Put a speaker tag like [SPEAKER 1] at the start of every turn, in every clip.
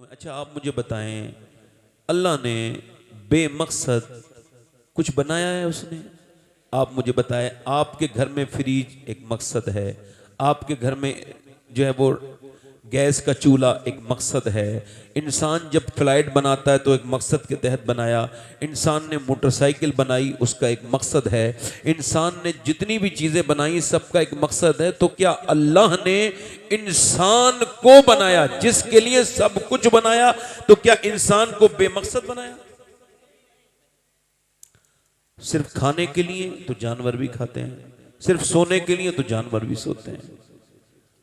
[SPEAKER 1] क्यों है? अच्छा आप मुझे बताएं, अल्लाह ने बेमकसद कुछ बनाया है उसने? आप मुझे बताएं, आपके घर में फ्रिज एक मकसद है, आपके घर में जो है वो गैस का चूल्हा एक मकसद है। इंसान जब फ्लाइट बनाता है तो एक मकसद के तहत बनाया। इंसान ने मोटरसाइकिल बनाई, उसका एक मकसद है। इंसान ने जितनी भी चीज़ें बनाई सबका एक मकसद है। तो क्या अल्लाह ने इंसान को बनाया जिसके लिए सब कुछ बनाया, तो क्या इंसान को बेमकसद बनाया? सिर्फ खाने के लिए तो जानवर भी खाते हैं, सिर्फ सोने के लिए तो जानवर भी सोते हैं।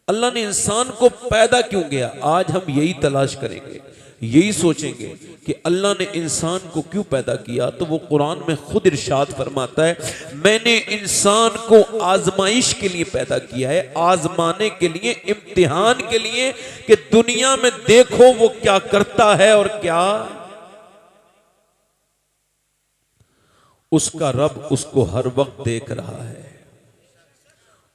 [SPEAKER 1] अल्लाह ने इंसान को पैदा क्यों किया? आज हम यही तलाश करेंगे, यही सोचेंगे कि अल्लाह ने इंसान को क्यों पैदा किया। तो वो कुरान में खुद इरशाद फरमाता है, मैंने इंसान को आजमाइश के लिए पैदा किया है, आजमाने के लिए, इम्तिहान के लिए, कि दुनिया में देखो वो क्या करता है और क्या। उसका रब उसको हर वक्त देख रहा है,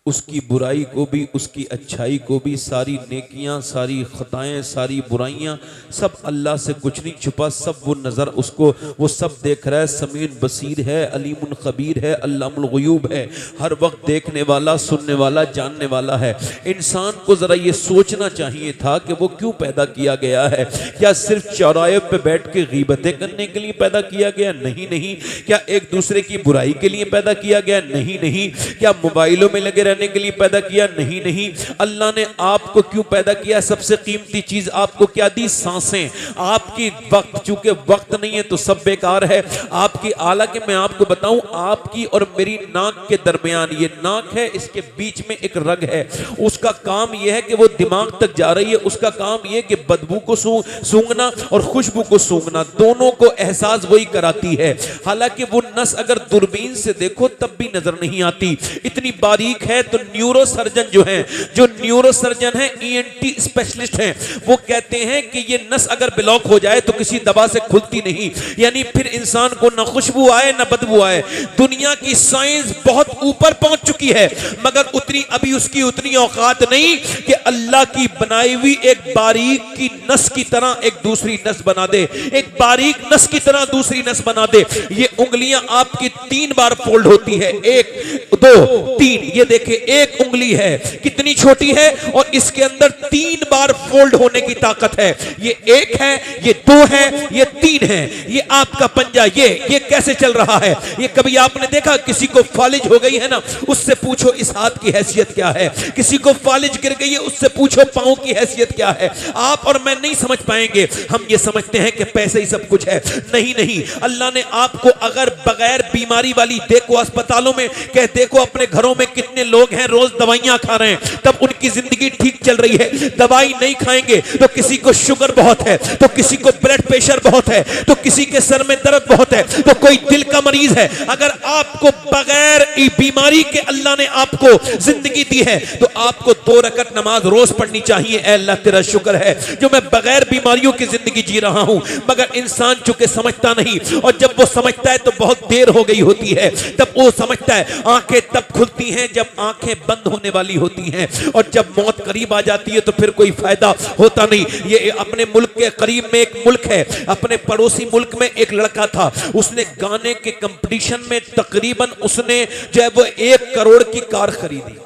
[SPEAKER 1] उसकी बुराई को भी, उसकी अच्छाई को भी, सारी नेकियां, सारी खताएं, सारी बुराइयां, सब अल्लाह से कुछ नहीं छुपा, सब वो नज़र उसको, वो सब देख रहा है। समीन बसीर है, अलीमुन खबीर है, अल्लामुल गुयूब है, हर वक्त देखने वाला, सुनने वाला, जानने वाला है। इंसान को ज़रा ये सोचना चाहिए था कि वो क्यों पैदा किया गया है। क्या सिर्फ चौराहे पे बैठ के गीबतें करने के लिए पैदा किया गया? नहीं नहीं। क्या एक दूसरे की बुराई के लिए पैदा किया गया? नहीं नहीं। क्या मोबाइलों में लगे रहने के लिए पैदा किया? नहीं नहीं। अल्लाह ने आपको क्यों पैदा किया? सबसे कीमती चीज आपको क्या दी? सांसें। आपकी वक्त, चूंकि वक्त नहीं है तो सब बेकार है आपकी। हालांकि मैं आपको बताऊं, आपकी और मेरी नाक के दरमियान, ये नाक है, इसके बीच में एक रग है, उसका काम यह है कि वो दिमाग तक जा रही है। उसका काम यह कि बदबू को सूंघना और खुशबू को सूंघना, दोनों को एहसास वही कराती है। हालांकि वो नस अगर दूरबीन से देखो तब भी नजर नहीं आती, इतनी बारीक है। तो न्यूरो सर्जन जो हैं, जो न्यूरो सर्जन हैं, ईएनटी स्पेशलिस्ट हैं, वो कहते हैं कि ये नस अगर ब्लॉक हो जाए तो किसी दवा से खुलती नहीं, यानी फिर इंसान को ना खुशबू आए ना बदबू आए। दुनिया की साइंस बहुत ऊपर पहुंच चुकी है, मगर उतनी अभी उसकी उतनी औकात नहीं कि अल्लाह की बनाई हुई एक बारीक की नस की तरह एक दूसरी नस बना दे, एक बारीक नस की तरह दूसरी नस बना दे। ये उंगलियां आपकी 3 बार फोल्ड होती है, 1 2 3। ये देखिए, एक उंगली है, कितनी छोटी है, और इसके अंदर 3 बार फोल्ड होने की ताकत है। ये 1 है, ये 2 है, ये 3 है। ये आपका पंजा, ये कैसे चल रहा है? ये कभी आपने देखा? किसी को फालिज हो गई है ना, उससे पूछो इस हाथ की हैसियत क्या है। किसी को फालिज गिर गई है, उससे पूछो पांव की हैसियत क्या है। आप और मैं नहीं समझ पाएंगे। हम ये समझते हैं कि पैसे ही सब कुछ है। नहीं नहीं। अल्लाह ने आपको अगर बगैर बीमारी वाली, देखो अस्पतालों में, कह देखो अपने घरों में कितने लोग हैं रोज दवाइयां खा रहे हैं, तब उनकी जिंदगी ठीक चल रही है। दवाई नहीं खाएंगे तो किसी को शुगर बहुत है, तो किसी को ब्लड प्रेशर बहुत है, तो किसी के सर में दर्द बहुत है, तो कोई दिल का मरीज है। अगर आपको बगैर बीमारी के अल्लाह ने आपको जिंदगी दी है तो आपको 2 रकअत नमाज रोज पढ़नी चाहिए। ऐ अल्लाह तेरा शुक्र है जो मैं बगैर बीमारियों की जिंदगी जी रहा हूं। मगर इंसान चूंकि समझता नहीं, और जब वो समझता है तो बहुत देर हो गई होती है। तब वो समझता है, आंखें तब खुलती हैं जब आंखें बंद होने वाली होती हैं, और जब मौत करीब आ जाती है तो फिर कोई फायदा होता नहीं। ये अपने मुल्क के करीब में एक मुल्क है, अपने पड़ोसी मुल्क में एक लड़का था, उसने गाने के कंपटीशन में तकरीबन उसने जो है वो 1 करोड़ की कार खरीदी।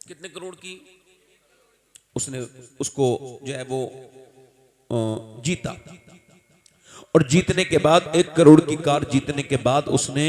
[SPEAKER 1] कितने करोड़ की? उसने उसको जो है वो जीता, और जीतने के बाद 1 करोड़ की कार जीतने के बाद उसने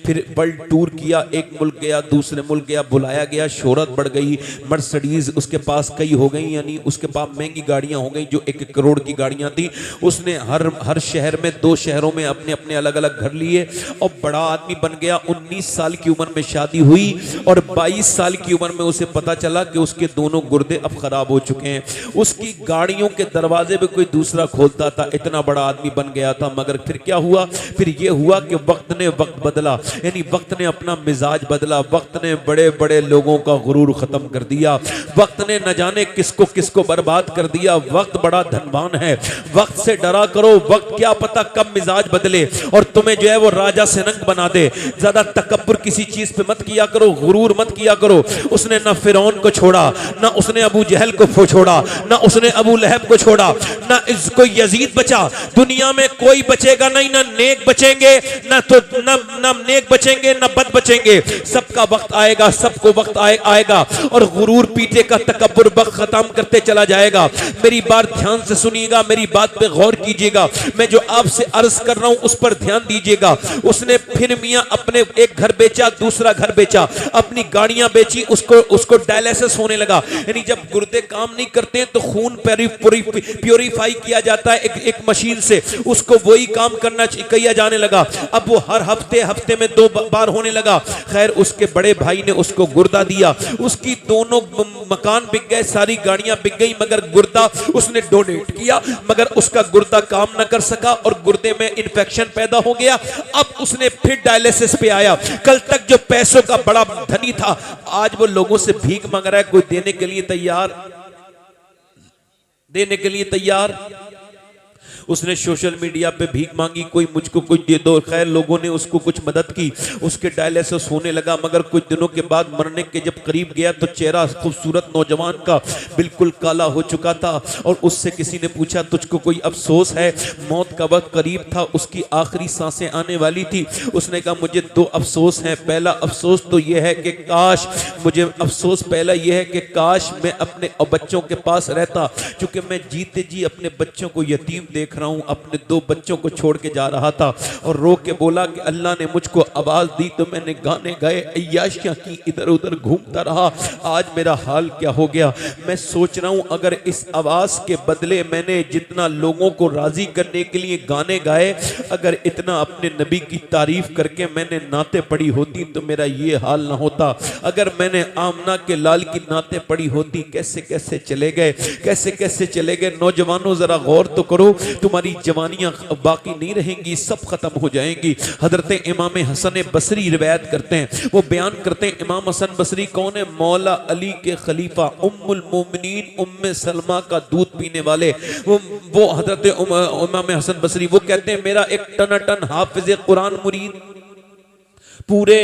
[SPEAKER 1] फिर वर्ल्ड टूर किया। एक मुल्क गया, दूसरे मुल्क गया, बुलाया गया, शोहरत बढ़ गई, मर्सिडीज उसके पास कई हो गई, यानी उसके पास महंगी गाड़ियां हो गई जो 1 करोड़ की गाड़ियां थी। उसने हर शहर में, 2 शहरों में अपने अपने अलग अलग घर लिए, और बड़ा आदमी बन गया। 19 साल की उम्र में शादी हुई, और 22 साल की उम्र में उसे पता चला कि उसके दोनों गुर्दे अब खराब हो चुके हैं। उसकी गाड़ियों के दरवाजे पे कोई दूसरा खोलता था, इतना बड़ा आदमी बन गया था। मगर फिर क्या हुआ? फिर ये हुआ कि वक्त ने वक्त बदला, यानी वक्त ने अपना मिजाज बदला। वक्त ने बड़े बड़े लोगों का गुरूर खत्म कर दिया। वक्त ने न जाने किसको किसको बर्बाद कर दिया। वक्त बड़ा धनवान है, वक्त से डरा करो। वक्त क्या पता कब मिजाज बदले और तुम्हें जो है वो राजा से नंग बना दे। ज्यादा तकब्बुर किसी चीज पे मत किया करो, गुरूर मत किया करो। उसने ना फिरौन को छोड़ा, ना उसने अबू जहल को छोड़ा, ना उसने अबू लहब को छोड़ा, ना इसको यजीद बचा, दुनिया में कोई बचेगा नहीं, ना नेक बचेंगे ना तो ना नेक बचेंगे ना बद बचेंगे। सबका वक्त आएगा, सबको वक्त आएगा और गुरूर पीटे का तकब्बुर वक्त खत्म करते चला जाएगा। मेरी बात ध्यान से सुनिएगा, मेरी बात पे गौर कीजिएगा, मैं जो आपसे अर्ज कर रहा हूं उस पर ध्यान दीजिएगा। उसने फिर मियां अपने एक घर बेचा, दूसरा घर बेचा, अपनी गाड़ियां बेची, उसको डायलिसिस होने लगा। यानी जब गुर्दे काम नहीं करते हैं तो खून प्योरीफाई किया जाता है एक मशीन से, उसको वही काम करना किया जाने लगा। अब वो हर हफ्ते में 2 बार होने लगा। खैर उसके बड़े भाई ने उसको गुर्दा दिया, उसकी दोनों मकान बिक गए, सारी गाड़ियां बिक गई, मगर गुर्दा उसने डोनेट किया, मगर उसका गुर्दा काम ना कर सका और गुर्दे में इंफेक्शन पैदा हो गया। अब उसने फिर डायलिसिस पे आया। कल तक जो पैसों का बड़ा धनी था, आज वो लोगों से भीख मांग रहा है, कोई देने के लिए तैयार। उसने सोशल मीडिया पे भीख मांगी, कोई मुझको कुछ दे दो। खैर लोगों ने उसको कुछ मदद की, उसके डायलिसिस होने लगा। मगर कुछ दिनों के बाद मरने के जब करीब गया तो चेहरा खूबसूरत नौजवान का बिल्कुल काला हो चुका था। और उससे किसी ने पूछा तुझको कोई अफसोस है? मौत का वक्त करीब था, उसकी आखिरी सांसें आने वाली थी। उसने कहा मुझे 2 अफसोस हैं। पहला अफसोस तो यह है कि काश मैं अपने बच्चों के पास रहता, क्योंकि मैं जीते जी अपने बच्चों को यतीम देख रहा हूं। अपने 2 बच्चों को छोड़ के जा रहा था और रो के बोला कि अल्लाह ने मुझको आवाज दी तो मैंने गाने गाए, अय्याशियां की, इधर उधर घूमता रहा। आज मेरा हाल क्या हो गया? मैं सोच रहा हूं अगर इस आवाज के बदले मैंने जितना लोगों को राजी करने के लिए गाने गाए, अगर इतना अपने नबी की तारीफ करके मैंने नाते पढ़ी होती तो मेरा ये हाल ना होता। अगर मैंने आमना के लाल की नाते पढ़ी होती, कैसे कैसे चले गए। नौजवानों जरा गौर तो करो, तुम्हारी जवानियां बाकी नहीं रहेंगी, सब खत्म हो जाएंगी। हजरत इमाम हसन बसरी रिवायत करते हैं, वो बयान करते हैं, इमाम हसन बसरी कौन है? मौला अली के खलीफा, उम्मुल मोमिनीन उम्मे सलमा का दूध पीने वाले। वो हजरत इमाम हसन बसरी वो कहते हैं मेरा एक टन हाफिज कुरान मुरीद पूरे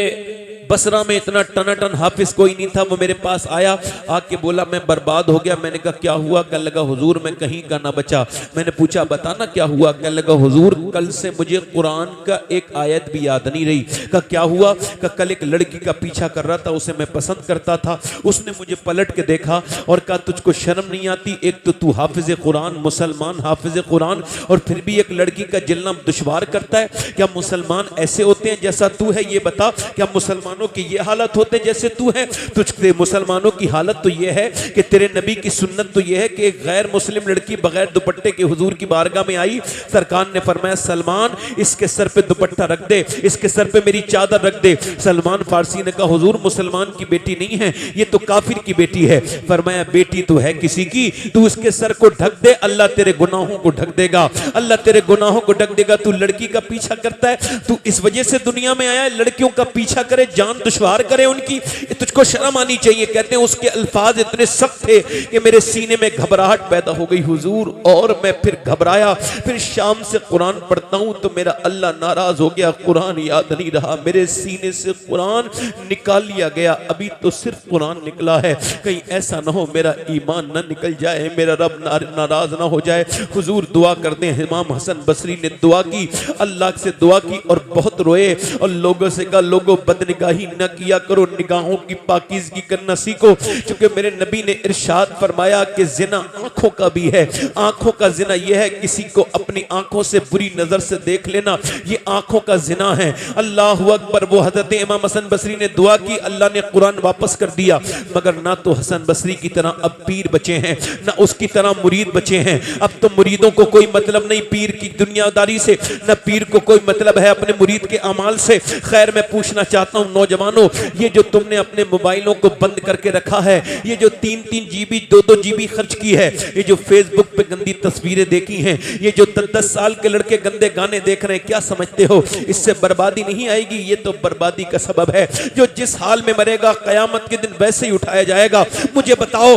[SPEAKER 1] बसरा में इतना टनाटन हाफिज कोई नहीं था। वो मेरे पास आया, आके बोला मैं बर्बाद हो गया। मैंने कहा क्या हुआ? कहने लगा हुजूर मैं कहीं का ना बचा। मैंने पूछा बताना क्या हुआ? कहने लगा हुजूर कल से मुझे कुरान का एक आयत भी याद नहीं रही। कहा क्या हुआ? कहा कल एक लड़की का पीछा कर रहा था, उसे मैं पसंद करता था, उसने मुझे पलट के देखा और कहा तुझको शर्म नहीं आती? एक तो तू हाफिज कुरान, मुसलमान हाफिज कुरान, और फिर भी एक लड़की का जिलना दुश्वार करता है। क्या मुसलमान ऐसे होते हैं जैसा तू है? ये बता, क्या मुसलमान की ये हालत होते जैसे तू है? तुझे मुसलमानों की हालत तो ये है कि तेरे नबी की सुन्नत तो ये है कि एक गैर मुस्लिम लड़की बगैर दुपट्टे के हुजूर की बारगाह में आई, सरकार ने फरमाया सलमान इसके सर पे दुपट्टा रख दे, इसके सर पे मेरी चादर रख दे। सलमान फारसी ने कहा हुजूर मुसलमान की बेटी नहीं है, ये तो काफिर की बेटी है। फरमाया बेटी तो है किसी की, तू इसके सर को ढक दे, अल्लाह तेरे गुनाहों को ढक देगा, अल्लाह तेरे गुनाहों को ढक देगा। तू लड़की का पीछा करता है, तू इस वजह से दुनिया में आया है लड़कियों का पीछा करे, जान दुश्वार करे उनकी, तुझको शर्म आनी चाहिए। कहते हैं उसके अल्फाज इतने सख्त थे कि मेरे सीने में घबराहट पैदा हो गई हुजूर, और मैं फिर घबराया। फिर शाम से कुरान पढ़ता हूं तो मेरा अल्लाह नाराज हो गया, कुरान याद नहीं रहा, मेरे सीने से कुरान निकाल लिया गया। अभी तो सिर्फ कुरान निकला है, कहीं ऐसा ना हो मेरा ईमान ना निकल जाए, मेरा रब नाराज ना हो जाए। हुजूर दुआ करते हैं। इमाम हसन बसरी ने दुआ की, अल्लाह से दुआ की और बहुत रोए और लोगों से कहा लोगों बदनिगाही न किया करो, निगाहों की पाकीज़गी करना सीखो, क्योंकि मेरे नबी ने इरशाद फरमाया कि जिना आंखों का भी है। आंखों का जिना यह है किसी को अपनी आंखों से बुरी नजर से देख लेना, ये आंखों का जिना है। अल्लाह अकबर। वो हजरत इमाम हसन बसरी ने दुआ की, अल्लाह ने कुरान वापस कर दिया। मगर ना तो हसन बसरी की तरह अब पीर बचे हैं, ना उसकी तरह मुरीद बचे हैं। अब तो मुरीदों को कोई मतलब नहीं पीर की दुनियादारी से, ना पीर को कोई मतलब है अपने मुरीद के अमाल से। खैर मैं पूछना चाहता हूं नौजवानों, ये जो तुमने अपने मोबाइलों को बंद करके रखा है, ये जो 3-3 GB 2-2 GB खर्च की है, ये जो फेसबुक पे गंदी तस्वीरें देखी हैं, ये जो 10-10 साल के लड़के गंदे गाने देख रहे हैं, क्या समझते हो इससे बर्बादी नहीं आएगी? ये तो बर्बादी का सबब है। जो जिस हाल में मरेगा कयामत के दिन वैसे ही उठाया जाएगा। मुझे बताओ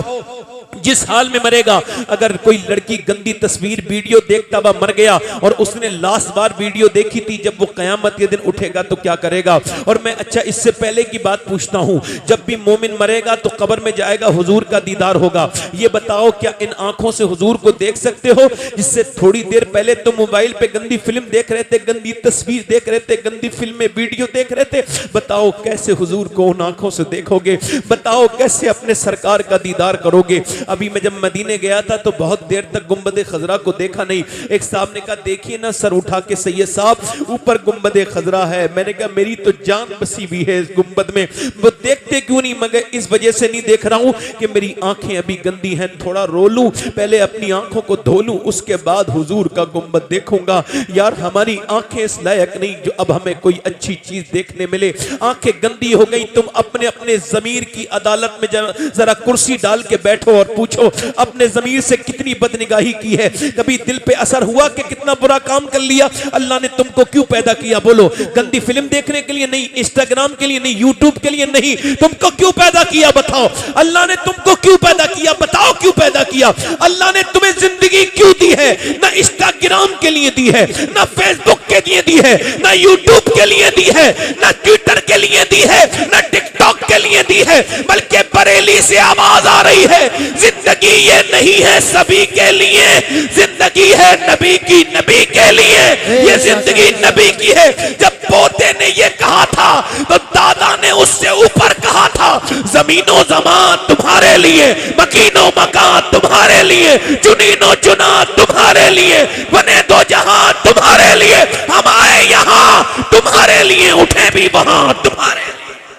[SPEAKER 1] जिस हाल में मरेगा। अगर कोई लड़की गंदी तस्वीर वीडियो देखता हुआ मर गया और उसने लास्ट बार वीडियो देखी थी, जब वो कयामत के दिन उठेगा तो क्या करेगा? और मैं अच्छा इससे पहले की बात पूछता हूं, जब भी मोमिन मरेगा तो कब्र में जाएगा, हुजूर का दीदार होगा। ये बताओ क्या इन आंखों से हुजूर को देख सकते हो जिससे थोड़ी देर पहले तुम मोबाइल पे गंदी फिल्म देख रहे थे, गंदी तस्वीर देख रहे थे, गंदी फिल्में वीडियो देख रहे थे? बताओ कैसे हुजूर को उन आंखों से देखोगे? बताओ कैसे अपने सरकार का दीदार करोगे? अभी मैं जब मदीने गया था तो बहुत देर तक गुंबद खजरा को देखा नहीं। एक साहब ने कहा देखिए ना, सर उठा के सैयद साहब, ऊपर गुंबद खजरा है। मैंने कहा मेरी तो जान बसी हुई है इस गुंबद में, वो देखते क्यों नहीं? मगर इस वजह से नहीं देख रहा हूं कि मेरी आंखें अभी गंदी हैं, थोड़ा रो लूं, पहले अपनी आंखों को धो लूं, उसके बाद हुजूर का गुंबद देखूंगा। यार हमारी आंखें इस लायक नहीं जो अब हमें कोई अच्छी चीज देखने मिले। आंखें गंदी हो गई, तुम अपने अपने ज़मीर की अदालत में जरा कुर्सी डाल के बैठो और पूछो अपने ज़मीर से कितनी बदनिगाही की है। कभी दिल पे असर हुआ कि कितना बुरा काम कर लिया? अल्लाह ने तुमको क्यों पैदा किया? बोलो, गंदी फिल्म देखने के लिए नहीं, इंस्टाग्राम के लिए नहीं, यूट्यूब के लिए नहीं, तुमको क्यों पैदा किया? बताओ, अल्लाह ने तुमको क्यों पैदा किया? बताओ क्यों पैदा किया? अल्लाह ने तुम्हें जिंदगी क्यों दी है? ना इंस्टाग्राम के लिए दी है, ना फेसबुक के लिए दी है, ना यूट्यूब के लिए दी है, ना ट्विटर के लिए दी है, ना टिकटॉक के लिए दी है, बल्कि बरेली से आवाज आ रही है, जिंदगी ये नहीं है सभी के लिए, जिंदगी है नबी की, नबी के लिए, ये जिंदगी नबी की है। जब पोते ने ये कहा था तो दादा ने उससे ऊपर कहा था, जमीनो जमान तुम्हारे लिए, मकीनो मकान तुम्हारे लिए, चुनीनो चुना तुम्हारे लिए, बने दो जहां तुम्हारे लिए, हम आए यहाँ तुम्हारे लिए, उठे भी वहां तुम्हारे लिए।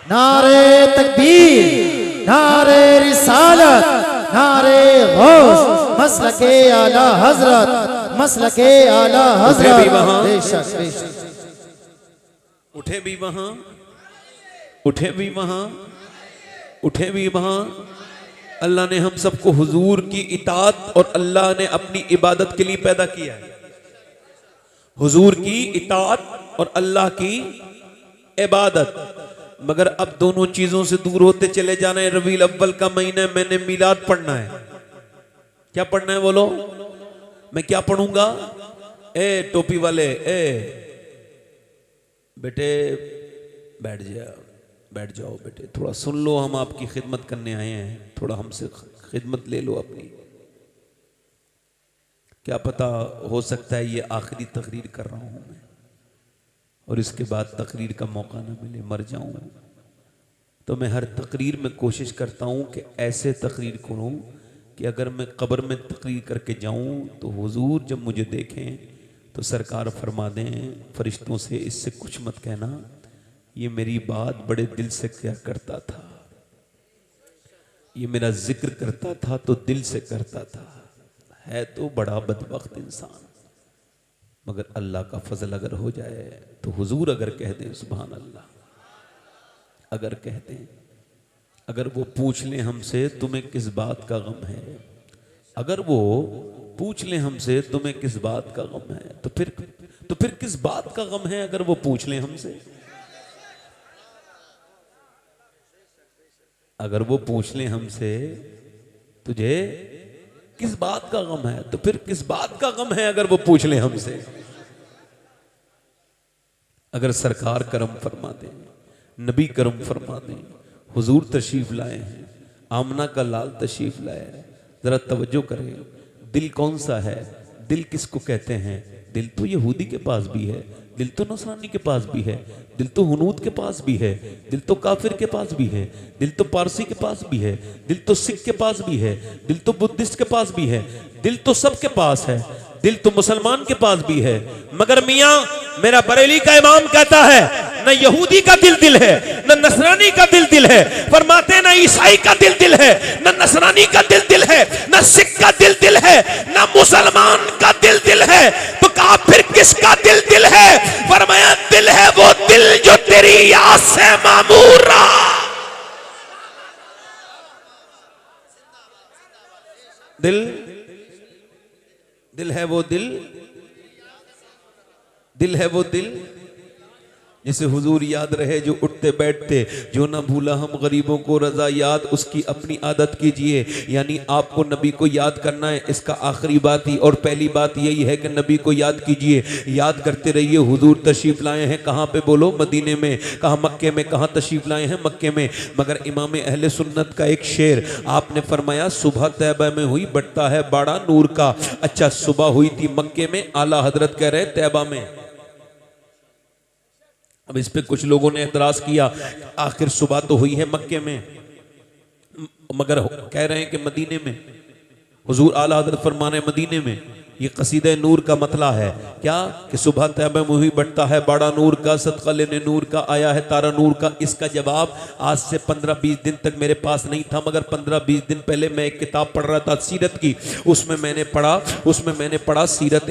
[SPEAKER 2] नारे तकबीर, नारे रिसालत, नारे गौस, मसलके आला हजरत, मसलके आला हजरत। बेशक बेशक,
[SPEAKER 1] उठे भी वहां, उठे भी वहां, उठे भी वहां। अल्लाह ने हम सबको हुजूर की इताअत और अल्लाह ने अपनी इबादत के लिए पैदा किया है। हुजूर की इताअत और अल्लाह की इबादत। मगर अब दोनों चीजों से दूर होते चले जाना है। रबीउल अव्वल का महीना, मैंने मिलाद पढ़ना है। क्या पढ़ना है बोलो? मैं क्या पढ़ूंगा? ए टोपी वाले, ए बेटे बैठ जाओ, बैठ जाओ बेटे, थोड़ा सुन लो, हम आपकी खिदमत करने आए हैं, थोड़ा हमसे खिदमत ले लो अपनी। क्या पता, हो सकता है ये आखिरी तकरीर कर रहा हूं मैं और इसके बाद तकरीर का मौका ना मिले, मर जाऊं। तो मैं हर तकरीर में कोशिश करता हूं कि ऐसे तकरीर करूं कि अगर मैं कब्र में तकरीर करके जाऊं तो हुजूर जब मुझे देखें तो सरकार फरमा दें फरिश्तों से, इससे कुछ मत कहना, ये मेरी बात बड़े दिल से क्या करता था, ये मेरा जिक्र करता था तो दिल से करता था। है तो बड़ा बदबख्त इंसान, मगर अल्लाह का फजल अगर हो जाए तो हुजूर अगर कह दें सुभान अल्लाह, अगर कह दें, अगर वो पूछ लें हमसे तुम्हें किस बात का गम है, अगर वो पूछ लें हमसे तुम्हें किस बात का गम है, तो फिर किस बात का गम है अगर वो पूछ लें हमसे? अगर वो पूछ लें हमसे तुझे किस बात का गम है, तो फिर किस बात का गम है अगर वो पूछ लें हमसे? अगर सरकार करम फरमा दें, नबी करम फरमा दें, हुजूर तशरीफ लाए हैं, आमना का लाल तशरीफ लाए हैं, जरा तवज्जो करें। दिल कौन सा है? दिल किसको कहते हैं? दिल तो यहूदी के पास भी है, दिल तो नसरानी के पास भी है, दिल तो हुनूद के पास भी है, दिल तो काफिर के पास भी है, दिल तो पारसी के पास भी है, दिल तो सिख के पास भी है, दिल तो बुद्धिस्ट के पास भी है, दिल तो सबके पास है, दिल तो मुसलमान के पास भी है। मगर मियां, मेरा बरेली का इमाम कहता है न यहूदी का दिल दिल है, न नसरानी का दिल दिल है, फरमाते न ईसाई का दिल दिल है, न नसरानी का दिल दिल है, न सिख का दिल दिल है, न मुसलमान का दिल दिल है, तो काफिर किसका दिल दिल है? फरमाया दिल है वो दिल जो तेरी याद से मामूर रहा। दिल, दिल है वो दिल, दिल है वो दिल जिसे हुजूर याद रहे, जो उठते बैठते, जो ना भूला हम गरीबों को रजा याद, उसकी अपनी आदत कीजिए। यानी आपको नबी को याद करना है, इसका आखिरी बात ही और पहली बात यही है कि नबी को याद कीजिए, याद करते रहिए। हुजूर तशरीफ लाए हैं कहाँ पे बोलो? मदीने में। कहाँ? मक्के में। कहाँ तशरीफ लाए हैं? मक्के में। मगर इमाम अहले सुन्नत का एक शेर आपने फरमाया, सुबह तैबा में हुई बढ़ता है बाड़ा नूर का। अच्छा, सुबह हुई थी मक्के में, आला हजरत कह रहे तैबा में। अब इस पे कुछ लोगों ने एतराज किया, आखिर सुबह तो हुई है मक्के में, मगर कह रहे हैं कि मदीने में। हुजूर आला हज़रत फरमाने मदीने में। ये कसीदे नूर का मतला है क्या कि सुबह तैबा में हुई बढ़ता है बाड़ा नूर का, सदका लेने नूर का आया है तारा नूर का। इसका जवाब आज से 15-20 दिन तक मेरे पास नहीं था, मगर 15-20 दिन पहले मैं एक किताब पढ़ रहा था सीरत की, उसमें मैंने पढ़ा सीरत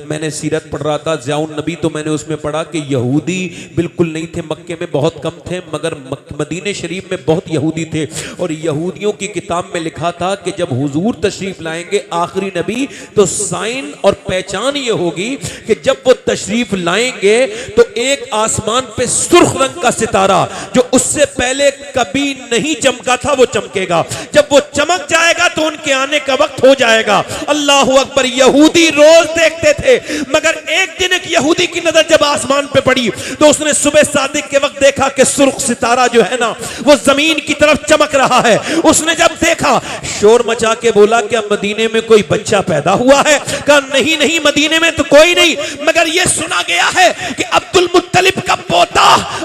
[SPEAKER 1] मैंने सीरत पढ़ रहा था ज़ियाउन नबी। तो मैंने उसमें पढ़ा कि यहूदी बिल्कुल नहीं थे मक्के में, बहुत कम थे, मगर मदीने शरीफ में बहुत यहूदी थे। और यहूदियों की किताब में लिखा था कि जब हुजूर तशरीफ लाएंगे आखिरी नबी, तो साइन और पहचान ये होगी कि जब वो तशरीफ लाएंगे तो एक आसमान पे सुर्ख रंग का सितारा जो उससे पहले कभी नहीं चमका था वो चमकेगा। जब वो चमक जाएगा तो उनके आने का वक्त हो जाएगा। अल्लाह अकबर। यहूदी रोज देखते थे, मगर एक दिन एक यहूदी की नजर जब आसमान पे पड़ी तो उसने सुबह सादिक के वक्त देखा कि सुर्ख सितारा जो है ना वो जमीन की तरफ चमक रहा है। उसने जब देखा शोर मचा के बोला, क्या मदीने में कोई बच्चा पैदा हुआ है? कहा नहीं नहीं, मदीने में तो कोई नहीं, मगर यह सुना गया है कि अब्दुल मुत्तलिब का पोता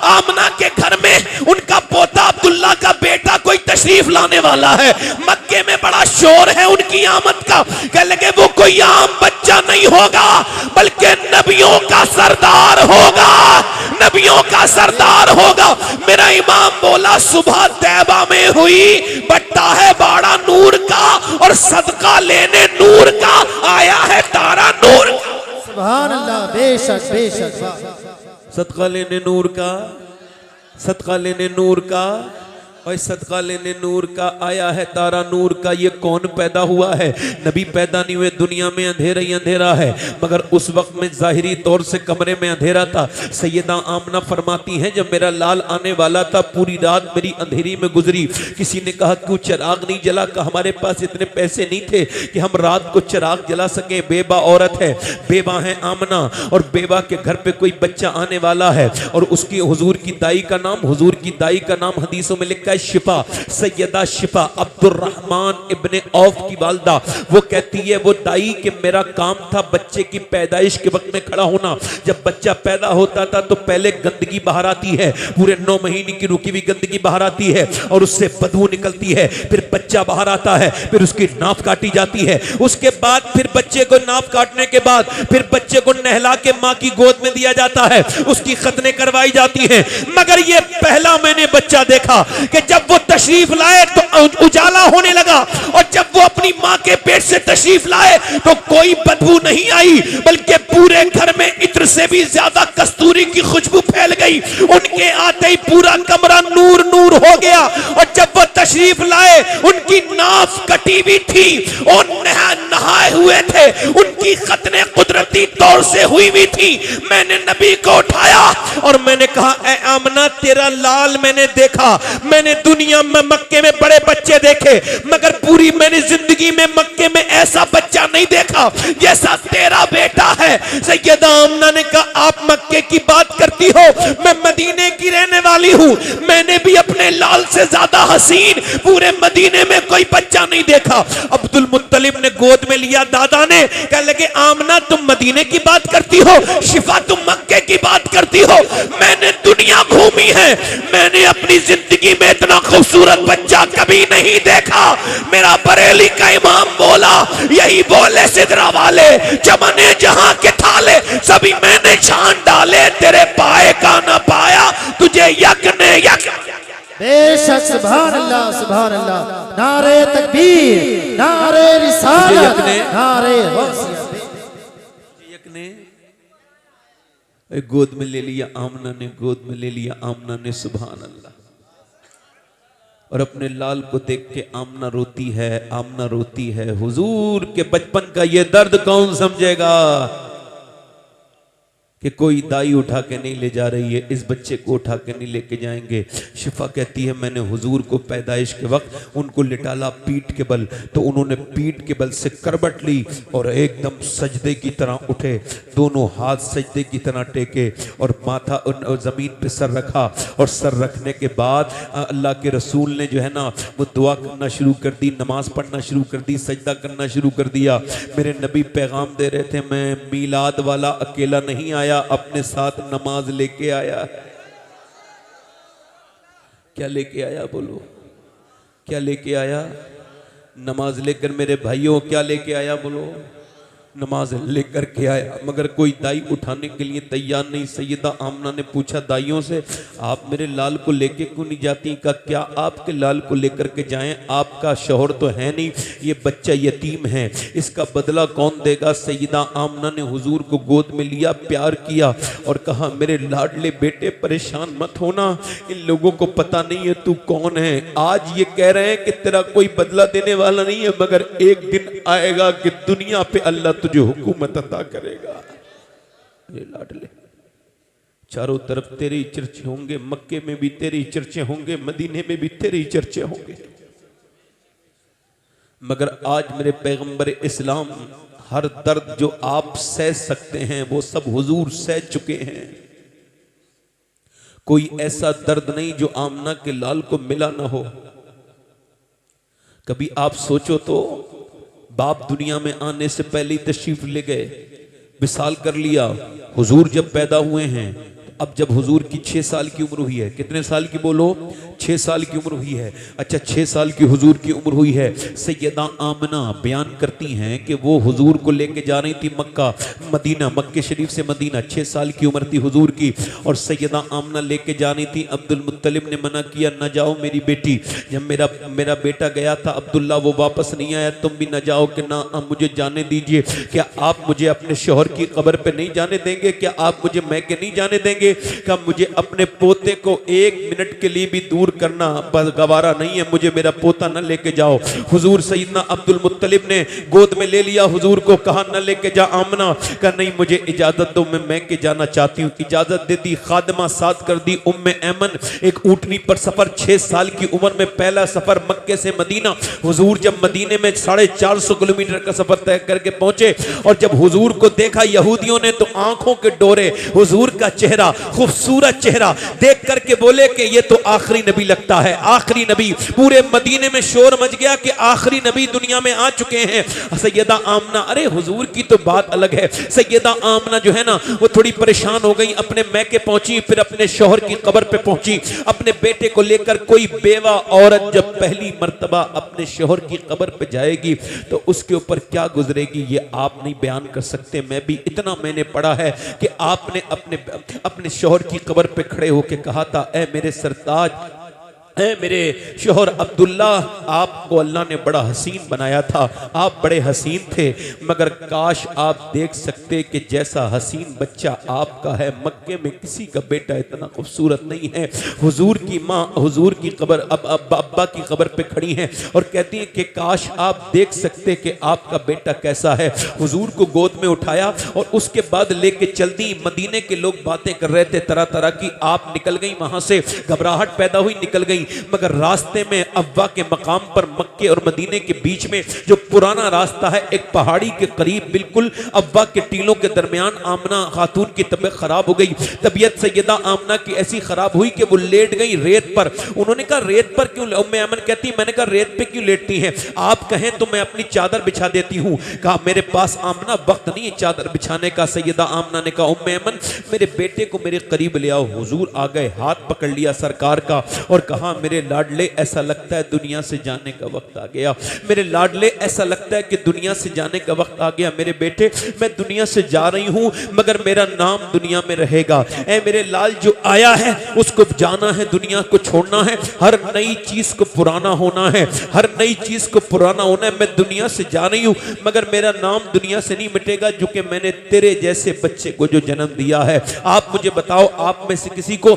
[SPEAKER 1] आमना के घर में उनका पोता अब्दुल्ला का बेटा कोई तशरीफ लाने वाला है। मक्के में बड़ा शोर है उनकी आमद का। कह लगे वो कोई आम बच्चा नहीं होगा, बल्कि नबियों का सरदार होगा, नबियों का सरदार होगा। मेरा इमाम बोला सुबह तैबा में हुई बढ़ता है बाड़ा नूर का, और सदका लेने नूर का आया है तारा नूर का।
[SPEAKER 2] सुभान अल्लाह। बेशक बेशक।
[SPEAKER 1] सदका लेने नूर का, सदका लेने नूर का, और सदका लेने नूर का आया है तारा नूर का। ये कौन पैदा हुआ है? नबी पैदा नहीं हुए, दुनिया में अंधेरा ही अंधेरा है, मगर उस वक्त में जाहिरी तौर से कमरे में अंधेरा था। सैयदा आमना फरमाती हैं जब मेरा लाल आने वाला था पूरी रात मेरी अंधेरी में गुजरी। किसी ने कहा क्यों चिराग नहीं जला? कि हमारे पास इतने पैसे नहीं थे कि हम रात को चिराग जला सके। बेबा औरत है, बेबा है आमना, और बेबा के घर पे कोई बच्चा आने वाला है, और उसकी हुजूर की दाई का नाम हदीसों में लिखा है शिफा, सैयदा शिफा अब्दुर्रहमान इब्ने औफ की वालदा। वो कहती है वो दाई कि मेरा काम था बच्चे की पैदाइश के वक्त में खड़ा होना। जब बच्चा पैदा होता था तो पहले गंदगी बाहर आती है, पूरे 9 महीने की रुकी हुई गंदगी बाहर आती है, और उससे बदबू निकलती है। फिर बच्चा बाहर आता है, फिर उसकी नाफ काटी जाती है। उसके बाद फिर बच्चे को नाफ काटने के बाद फिर बच्चे को नहला के माँ की गोद में दिया जाता है, उसकी खतने करवाई जाती है। मगर ये पहला मैंने बच्चा देखा कि जब वो तशरीफ लाए तो उजाला होने लगा, और जब वो अपनी माँ के पेट से तशरीफ लाए तो कोई बदबू नहीं आई, बल्कि पूरे घर में इत्र से भी ज्यादा कस्तूरी की खुशबू फैल गई। उनके आते ही पूरा कमरा नूर नूर हो गया। और जब वो तशरीफ लाए उनकी नाफ कटी भी थी और नहाए हुए थे, उनकी खतने कुदरती तौर से हुई भी थी। मैंने नबी को उठाया और मैंने कहा ऐ आमना तेरा लाल मैंने देखा। मैंने दुनिया में मक्के में बड़े बच्चे देखे, मगर पूरी मैंने जिंदगी में मक्के में ऐसा बच्चा नहीं देखा जैसा तेरा बेटा है। सैयदा आमना ने कहा आप मक्के की बात करती हो, मैं मदीने की रहने वाली हूँ। मैंने भी अपने लाल से ज्यादा हसीन पूरे मदीने में कोई बच्चा नहीं देखा। अब्दुल मुत्तलिब ने गोद में लिया, दादा ने कह लगे आमना तुम मदीने की बात करती हो, शिफा तुम मक्के की बात करती हो। मैंने दुनिया घूमी है, मैंने अपनी जिंदगी में इतना खूबसूरत बच्चा कभी नहीं देखा। मेरा बरेली का इमाम बोला यही बोले सिदरा वाले चमने जहां के थाले सभी मैंने छान डाले, तेरे पाए का न पाया तुझे यक ने यक।
[SPEAKER 2] बेशक सुभान अल्लाह सुभान अल्लाह। नारे तकबीर, नारे रिसालत, नारे
[SPEAKER 1] यक ने गोद में ले लिया आमना ने, गोद में ले लिया आमना ने। सुभान अल्लाह। और अपने लाल को देख के आमना रोती है, आमना रोती है। हुजूर के बचपन का ये दर्द कौन समझेगा? कि कोई दाई उठा के नहीं ले जा रही है, इस बच्चे को उठा के नहीं लेके जाएंगे। शिफा कहती है मैंने हुजूर को पैदाइश के वक्त उनको लिटाला पीठ के बल, तो उन्होंने पीठ के बल से करबट ली और एकदम सजदे की तरह उठे, दोनों हाथ सजदे की तरह टेके और माथा ज़मीन पे सर रखा, और सर रखने के बाद अल्लाह के रसूल ने जो है ना वो दुआ करना शुरू कर दी, नमाज पढ़ना शुरू कर दी, सजदा करना शुरू कर दिया। मेरे नबी पैगाम दे रहे थे मैं मीलाद वाला अकेला नहीं आया, अपने साथ नमाज लेके आया। क्या लेके आया बोलो, क्या लेके आया? नमाज लेकर। मेरे भाइयों क्या लेके आया बोलो? नमाज लेकर के आया। मगर कोई दाई उठाने के लिए तैयार नहीं। सैयदा आमना ने पूछा दाइयों से, आप मेरे लाल को लेके क्यों नहीं जाती? का क्या आपके लाल को लेकर के जाएं? आपका शौहर तो है नहीं, ये बच्चा यतीम है, इसका बदला कौन देगा? सैयदा आमना ने हुजूर को गोद में लिया, प्यार किया और कहा मेरे लाडले बेटे परेशान मत होना, इन लोगों को पता नहीं है तू कौन है। आज ये कह रहे हैं कि तेरा कोई बदला देने वाला नहीं है, मगर एक दिन आएगा कि दुनिया पे अल्लाह तुझे हुकूमत अता करेगा। ये लाडले चारों तरफ तेरे ही चर्चे होंगे, मक्के में भी तेरे ही चर्चे होंगे, मदीने में भी तेरे ही चर्चे होंगे। मगर आज मेरे पैगंबर इस्लाम हर दर्द जो आप सह सकते हैं वो सब हुजूर सह चुके हैं। कोई ऐसा दर्द नहीं जो आमना के लाल को मिला ना हो। कभी आप सोचो तो, बाप दुनिया में आने से पहले ही तशरीफ ले गए, विसाल कर लिया। हुजूर जब पैदा हुए हैं, अब जब हुजूर की 6 साल की उम्र हुई है, कितने साल की बोलो? 6 साल की उम्र हुई है। अच्छा 6 साल की हुजूर की उम्र हुई है। सैयदा आमना बयान करती हैं कि वो हुजूर को लेके जा रही थी मक्का मदीना, मक्के शरीफ से मदीना। 6 साल की उम्र थी हुजूर की और सैयदा आमना लेके जा रही थी। अब्दुल मुत्तलिब ने मना किया, न जाओ मेरी बेटी। जब मेरा बेटा गया था अब्दुल्ला, वो वापस नहीं आया, तुम भी न जाओ कि ना मुझे जाने दीजिए। क्या आप मुझे अपने शौहर की कब्र पे नहीं जाने देंगे? क्या आप मुझे मैके नहीं जाने देंगे? का मुझे अपने पोते को 1 मिनट के लिए भी दूर करना गवारा नहीं है, मुझे मेरा पोता न लेके जाओ। हुजूर सैयदना अब्दुल मुत्तलिब ने गोद में ले लिया हुजूर को, कहा न लेके जा आमना। कहा नहीं मुझे इजाजत दो, मैं मैके जाना चाहती हूँ। इजाजत दे दी, खादमा साथ कर दी। उम्मे ऐमन एक ऊँटनी पर सफर, 6 साल की उम्र में पहला सफर मक्के से मदीना। हुजूर जब मदीने में 450 किलोमीटर का सफर तय करके पहुंचे और जब हुजूर को देखा यहूदियों ने, तो आंखों के डोरे, हुजूर का चेहरा, खूबसूरत चेहरा देख करके बोले कि ये तो आखिरी नबी लगता है, आखिरी नबी। पूरे मदीने में शोर मच गया कि आखिरी नबी दुनिया में आ चुके हैं। सैयदा आमना, अरे हुजूर की तो बात अलग है। सैयदा आमना जो है ना वो थोड़ी परेशान हो गई, अपने मैके पहुंची, फिर अपने शौहर की कब्र पे पहुंची अपने बेटे को लेकर। कोई बेवा औरत जब पहली मर्तबा अपने शौहर की कब्र पे जाएगी तो उसके ऊपर क्या गुजरेगी ये आप नहीं बयान कर सकते। मैं भी इतना मैंने पढ़ा है कि आपने अपने शौहर की कब्र पे खड़े होके कहा था, ऐ मेरे सरताज, ऐ मेरे शौहर अब्दुल्ला, आपको अल्लाह ने बड़ा हसीन बनाया था, आप बड़े हसीन थे, मगर काश आप देख सकते कि जैसा हसीन बच्चा आपका है, मक्के में किसी का बेटा इतना खूबसूरत नहीं है। हुजूर की माँ हुजूर की कब्र अब्बा की कब्र पे खड़ी हैं और कहती हैं कि काश आप देख सकते कि आपका बेटा कैसा है। हुजूर को गोद में उठाया और उसके बाद लेके चल दी। मदीने के लोग बातें कर रहे थे तरह तरह की, आप निकल गई वहां से, घबराहट पैदा हुई, निकल गई। मगर रास्ते में अव्वा के मकाम पर, मक्के और मदीने के बीच में जो पुराना रास्ता है, एक पहाड़ी के करीब बिल्कुल अव्वा के टीलों के दरमियान आमना खातून की तबीयत खराब हो गई। तबीयत सैयदा आमना की ऐसी खराब हुई कि वो लेट गई रेत पर। उन्होंने कहा रेत पर क्यों? उम्मे ऐमन कहती, मैंने कहा रेत पे क्यों लेटती हैं? आप कहें तो मैं अपनी चादर बिछा देती हूँ। कहा मेरे पास आमना वक्त नहीं है चादर बिछाने का। सैयदा आमना ने कहा उम्मे ऐमन मेरे बेटे को मेरे करीब ले आओ। हुजूर आ गए, हाथ पकड़ लिया सरकार का और कहा मेरे लाडले, ऐसा लगता है दुनिया से जाने का वक्त आ गया। मेरे लाडले, ऐसा लगता है कि दुनिया से जाने का वक्त आ गया। मेरे बेटे, मैं दुनिया से जा रही हूं मगर मेरा नाम दुनिया में रहेगा। ऐ मेरे लाल, जो आया है उसको जाना है, दुनिया को छोड़ना है। हर नई चीज को पुराना होना है, हर नई चीज को पुराना होना है। मैं दुनिया से जा रही हूं मगर मेरा नाम दुनिया से नहीं मिटेगा, जो कि मैंने तेरे जैसे बच्चे को जो जन्म दिया है। आप मुझे बताओ, आप में से किसी को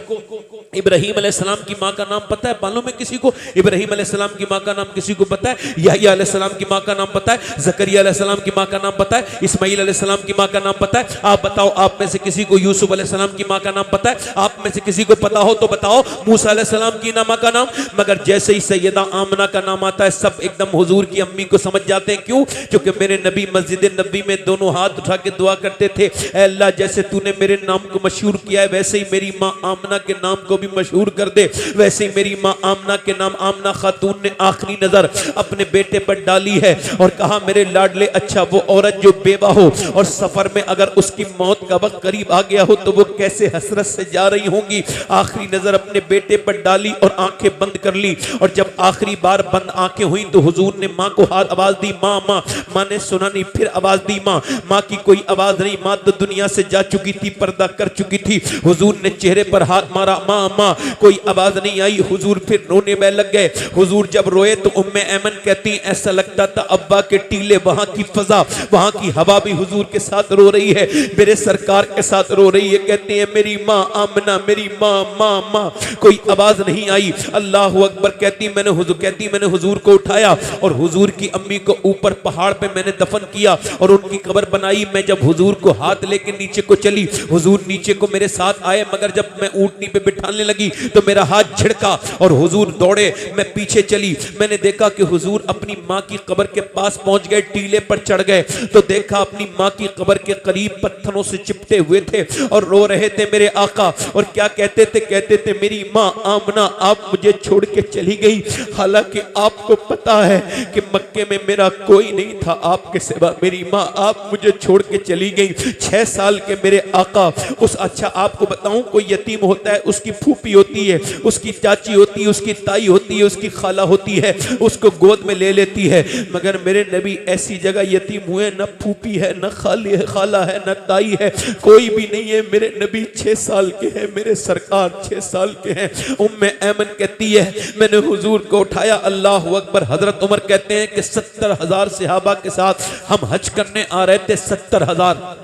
[SPEAKER 1] इब्राहीम अलैहिस्सलाम की माँ का नाम पता है? मालूम है किसी को? इब्राहीम अलैहिस्सलाम की माँ का नाम किसी को पता है? याह्या अलैहिस्सलाम की माँ का नाम पता है? ज़करिया अलैहिस्सलाम की माँ का नाम पता है? इस्माईल अलैहिस्सलाम की माँ का नाम पता है? आप बताओ, आप में से किसी को यूसुफ अलैहिस्सलाम की माँ का नाम पता है? आप में से किसी को पता हो तो बताओ मूसा अलैहिस्सलाम की माँ का नाम। मगर जैसे ही सैयदा आमना का नाम आता है सब एकदम हुजूर की अम्मी को समझ जाते हैं। क्यों? क्योंकि मेरे नबी मस्जिद नबी में दोनों हाथ उठा के दुआ करते थे, ऐ अल्लाह जैसे तूने मेरे नाम को मशहूर किया है वैसे ही मेरी माँ आमना के नाम को भी मशहूर कर दे। वैसे ही मेरी माँ आमना के नाम आमना खातून ने आखिरी नजर अपने बेटे पर डाली है और कहा, मेरे लाडले अच्छा वो औरत जो बेवा हो और सफर में अगर उसकी मौत का वक्त करीब आ गया हो तो वो कैसे हसरत से जा रही होंगी। आखिरी नजर अपने बेटे पर डाली और आंखें बंद कर ली। और जब आखिरी बार बंद आंखें हुई तो हुजूर ने माँ को हाथ आवाज दी, माँ माँ। माँ ने सुना नहीं, फिर आवाज दी माँ। माँ की कोई आवाज नहीं, माँ तो दुनिया से जा चुकी थी, पर्दा कर चुकी थी। हुजूर ने चेहरे पर हाथ मारा, माँ माँ। कोई आवाज नहीं आई। हुजूर फिर रोने में लग गए। हुजूर जब रोए तो उम्मे ऐमन कहती, ऐसा लगता था अब्बा के टीले, वहां की फजा, वहां की हवा भी हुजूर के साथ रो रही है, मेरे सरकार के साथ रो रही है। कहते हैं मेरी माँ आमना, मेरी माँ माँ माँ। कोई आवाज नहीं आई। अल्लाह अकबर। कहती मैंने हुजूर को उठाया और हुजूर की अम्मी को ऊपर पहाड़ पे मैंने दफन किया और उनकी कब्र बनाई। मैं जब हुजूर को हाथ लेके नीचे को चली, हुजूर नीचे को मेरे साथ आए, मगर जब मैं ऊंटनी पे बिठाने लगी तो मेरा हाथ झिड़का और हुजूर दौड़े। मैं पीछे चली, मैंने देखा कि हुजूर अपनी माँ की कब्र के पास पहुंच गए, टीले पर चढ़ गए तो देखा अपनी माँ की कब्र के करीब पत्थरों से चिपटे हुए थे और रो रहे थे मेरे आका। और क्या कहते थे? कहते थे मेरी माँ आमना आप मुझे छोड़ के चली गई, हालांकि आपको पता है कि मक्के में मेरा कोई नहीं था आपके सिवा। मेरी माँ आप मुझे छोड़ के चली गई। 6 साल के मेरे आका उस, अच्छा आपको बताऊं, कोई यतीम होता है उसकी फूफी होती है, उसकी चाची होती है, उसकी ताई होती है, उसकी खाला होती है, उसको गोद में ले लेती है। मगर मेरे नबी ऐसी जगह यतीम हुए, न फूफी है, न खाला है, न ताई है, कोई भी नहीं है। मेरे नबी 6 साल के हैं, मेरे सरकार 6 साल के हैं। उम्मे ऐमन कहती है मैंने हुजूर को उठाया। अल्लाह अकबर। हजरत उमर कहते हैं कि 70,000 सहाबा के साथ हम हज करने आ रहे थे। 70,000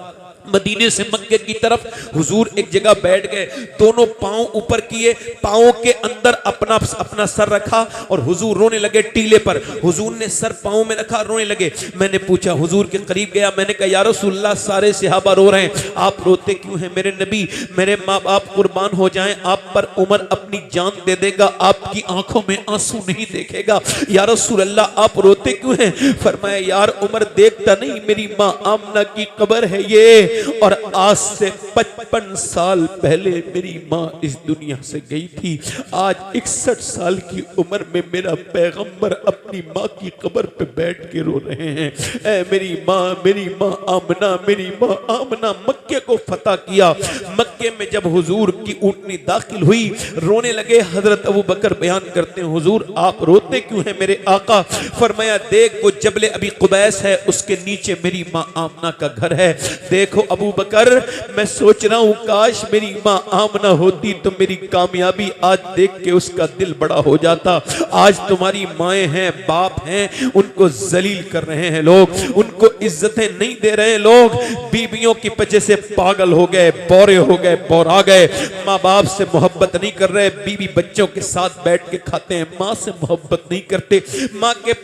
[SPEAKER 1] मदीने से मक्के की तरफ। हुजूर एक जगह बैठ गए, दोनों पांव ऊपर किए, पांव के अंदर अपना सर रखा और हुजूर रोने लगे टीले पर। हुजूर ने सर पांव में रखा, रोने लगे। मैंने पूछा, हुजूर के करीब गया, मैंने कहा या रसूलल्लाह सारे सहाबा रो रहे हैं, आप रोते क्यों हैं? मेरे नबी, मेरे माँ बाप कुर्बान हो जाएं, आप पर उमर अपनी जान दे देगा, आपकी आंखों में आंसू नहीं देखेगा। या रसूलल्लाह आप रोते क्यों हैं? फरमाया यार उमर देखता नहीं, मेरी माँ आमना की कब्र है ये, और आज से 55 साल पहले मेरी माँ इस दुनिया से गई थी। आज 61 साल की उम्र में मेरा पैगंबर अपनी माँ की कब्र पे बैठ के रो रहे हैं। ऐ मेरी माँ आमना, मेरी माँ आमना। मक्के को फतह किया। मक्के में जब हुजूर की ऊँटनी दाखिल हुई, रोने लगे। हजरत अबू बकर बयान करते हैं, हुजूर आप रोते क्यों हैं मेरे आका? फरमाया देख वो जबले अबी कुबैस है, उसके नीचे मेरी माँ आमना का घर है। देखो अबू बकर, मैं सोच रहा हूं काश मेरी माँ आमना होती तो मेरी कामयाबी आज देख के उसका दिल बड़ा हो जाता। आज तुम्हारी माएँ हैं, बाप हैं, उनको जलील कर रहे हैं लोग, उनको इज्जतें नहीं दे रहे हैं लोग। बीवियों की वजह से पागल हो गए, बौरे हो गए, बौरा गए। माँ बाप से मोहब्बत नहीं कर रहे, बीवी बच्चों के साथ बैठ के खाते हैं, माँ से मोहब्बत नहीं करते,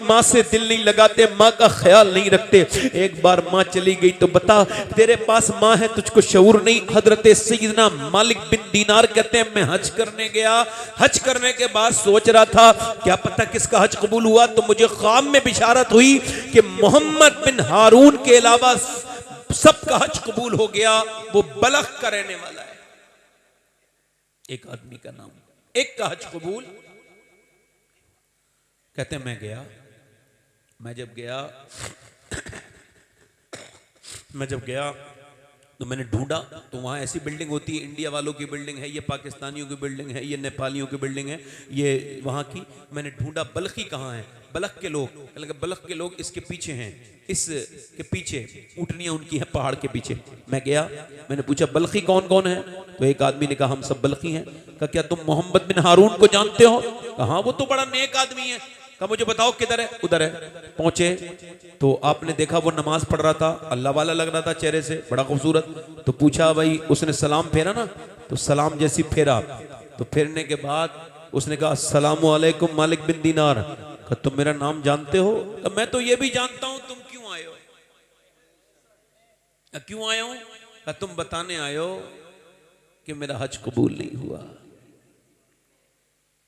[SPEAKER 1] माँ से दिल नहीं लगाते, माँ का ख्याल नहीं रखते। एक बार माँ चली गई तो बता तेरे पास माँ है, तुझको शऊर नहीं। हजरत सैयदना मालिक बिन दीनार कहते हैं मैं हज करने गया, हज करने के बाद सोच रहा था क्या पता किसका हज कबूल हुआ, तो मुझे ख्वाब में बिशारत हुई कि मोहम्मद बिन हारून के अलावा सबका हज कबूल हो गया, वो बलख का रहने वाला है। एक आदमी का नाम, एक का हज कबूल। कहते हैं मैं जब गया तो मैंने ढूंढा तो वहाँ ऐसी बिल्डिंग होती है, इंडिया वालों की बिल्डिंग है, ये पाकिस्तानियों की बिल्डिंग है, ये नेपालियों की बिल्डिंग है, ये वहाँ की। मैंने ढूंढा बल्खी कहाँ है, बलख के लोग, बलख के लोग इसके पीछे हैं, इसके पीछे ऊँटनियाँ उनकी हैं पहाड़ के पीछे। मैं गया, मैंने पूछा बल्खी कौन कौन है, तो एक आदमी ने कहा हम सब बल्खी हैं। कहा क्या तुम मोहम्मद बिन हारून को जानते हो? कहा वो तो बड़ा नेक आदमी है। कहा मुझे बताओ किधर है? उधर है। पहुंचे तो आपने देखा वो नमाज पढ़ रहा था, अल्लाह वाला लग रहा था चेहरे से, बड़ा खूबसूरत। तो पूछा भाई, उसने सलाम फेरा ना, तो सलाम जैसी फेरा तो फिरने के बाद उसने कहा अस्सलामु अलैकुम मालिक बिन दीनार। कहा तुम मेरा नाम जानते हो? कहा मैं तो ये भी जानता हूं, तुम क्यों आए हो? क्यों आया हूं? कहा तुम बताने आए हो कि मेरा हज कबूल नहीं हुआ।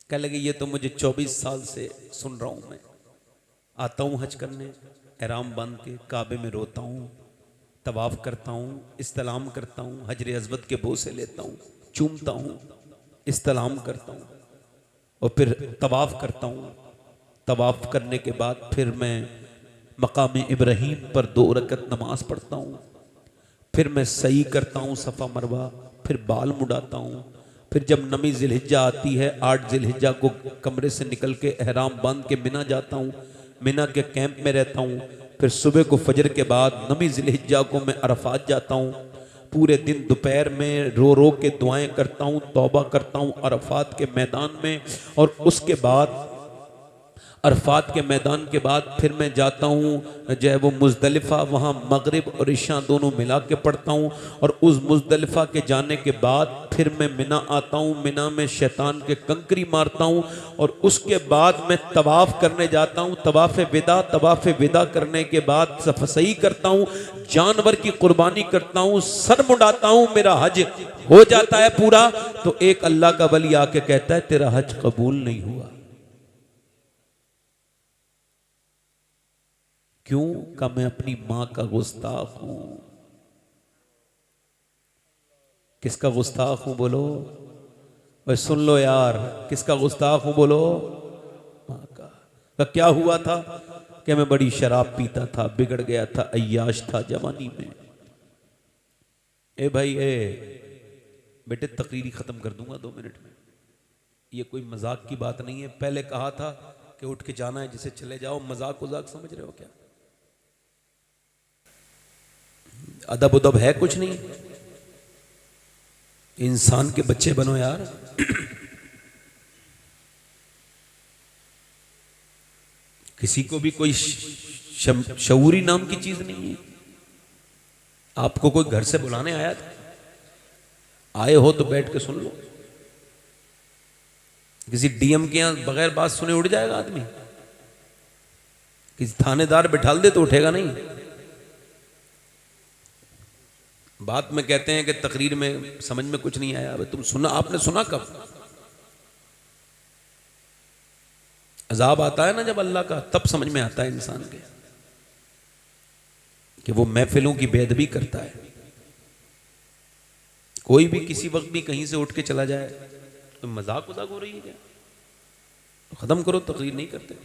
[SPEAKER 1] कह लगे ये तो मुझे 24 साल से सुन रहा हूं, मैं आता हूं हज करने, एहराम बांध के काबे में रोता हूं, तवाफ करता हूं, इस्तलाम करता हूं, हजर अज़वत के बोसे लेता हूं, चूमता हूं, इस्तलाम करता हूं और फिर तवाफ करता हूं। तवाफ करने के बाद फिर मैं मकाम इब्राहीम पर 2 रकत नमाज पढ़ता हूं, फिर मैं सही करता हूं सफ़ा मरवा, फिर बाल मुड़ाता हूं, फिर जब नमी जिलहिज्जा आती है 8 जिलहिज्जा को कमरे से निकल के एहराम बांध के मिना जाता हूं, मिना के कैंप में रहता हूं, फिर सुबह को फजर के बाद नमी जिलहिज्जा को मैं अरफात जाता हूं, पूरे दिन दोपहर में रो रो के दुआएं करता हूं, तौबा करता हूं अरफात के मैदान में, और उसके बाद अरफात के मैदान के बाद फिर मैं जाता हूँ जो है वो मुज़दलिफ़ा, वहाँ मगरिब और इशा दोनों मिला के पढ़ता हूँ, और उस मुज़दलिफ़ा के जाने के बाद फिर मैं मिना आता हूँ, मिना में शैतान के कंकरी मारता हूँ, और उसके बाद मैं तवाफ़ करने जाता हूँ, तवाफ़ विदा करने के बाद सही करता हूँ, जानवर की कुर्बानी करता हूँ, सर मुंडाता हूँ, मेरा हज हो जाता है पूरा। तो एक अल्लाह का वली आके कहता है तेरा हज कबूल नहीं हुआ। क्यों? का मैं अपनी मां का गुस्ताख हूं। किसका गुस्ताख हूं बोलो? भाई सुन लो यार, किसका गुस्ताख हूं बोलो? मां का। तो क्या हुआ था कि मैं बड़ी शराब पीता था, बिगड़ गया था, अय्याश था जवानी में। ए भाई बेटे तकरीरी खत्म कर दूंगा 2 मिनट में, ये कोई मजाक की बात नहीं है। पहले कहा था कि उठ के जाना है जिसे चले जाओ, मजाक उजाक समझ रहे हो क्या? अदब उदब है कुछ नहीं, इंसान के बच्चे बनो यार। किसी को भी कोई शऊरी नाम की चीज नहीं है। आपको कोई घर से बुलाने आया था, आए हो तो बैठ के सुन लो। किसी डीएम के यहां बगैर बात सुने उड़ जाएगा आदमी? किसी थानेदार बिठाल दे तो उठेगा नहीं। बात में कहते हैं कि तकरीर में समझ में कुछ नहीं आया। तुम सुना, आपने सुना कब? अजाब आता है ना जब अल्लाह का, तब समझ में आता है इंसान के कि वो महफिलों की बेअदबी करता है। कोई भी किसी वक्त भी कहीं से उठ के चला जाए तो मजाक उजाक हो रही है क्या? तो खत्म करो, तकरीर नहीं करते।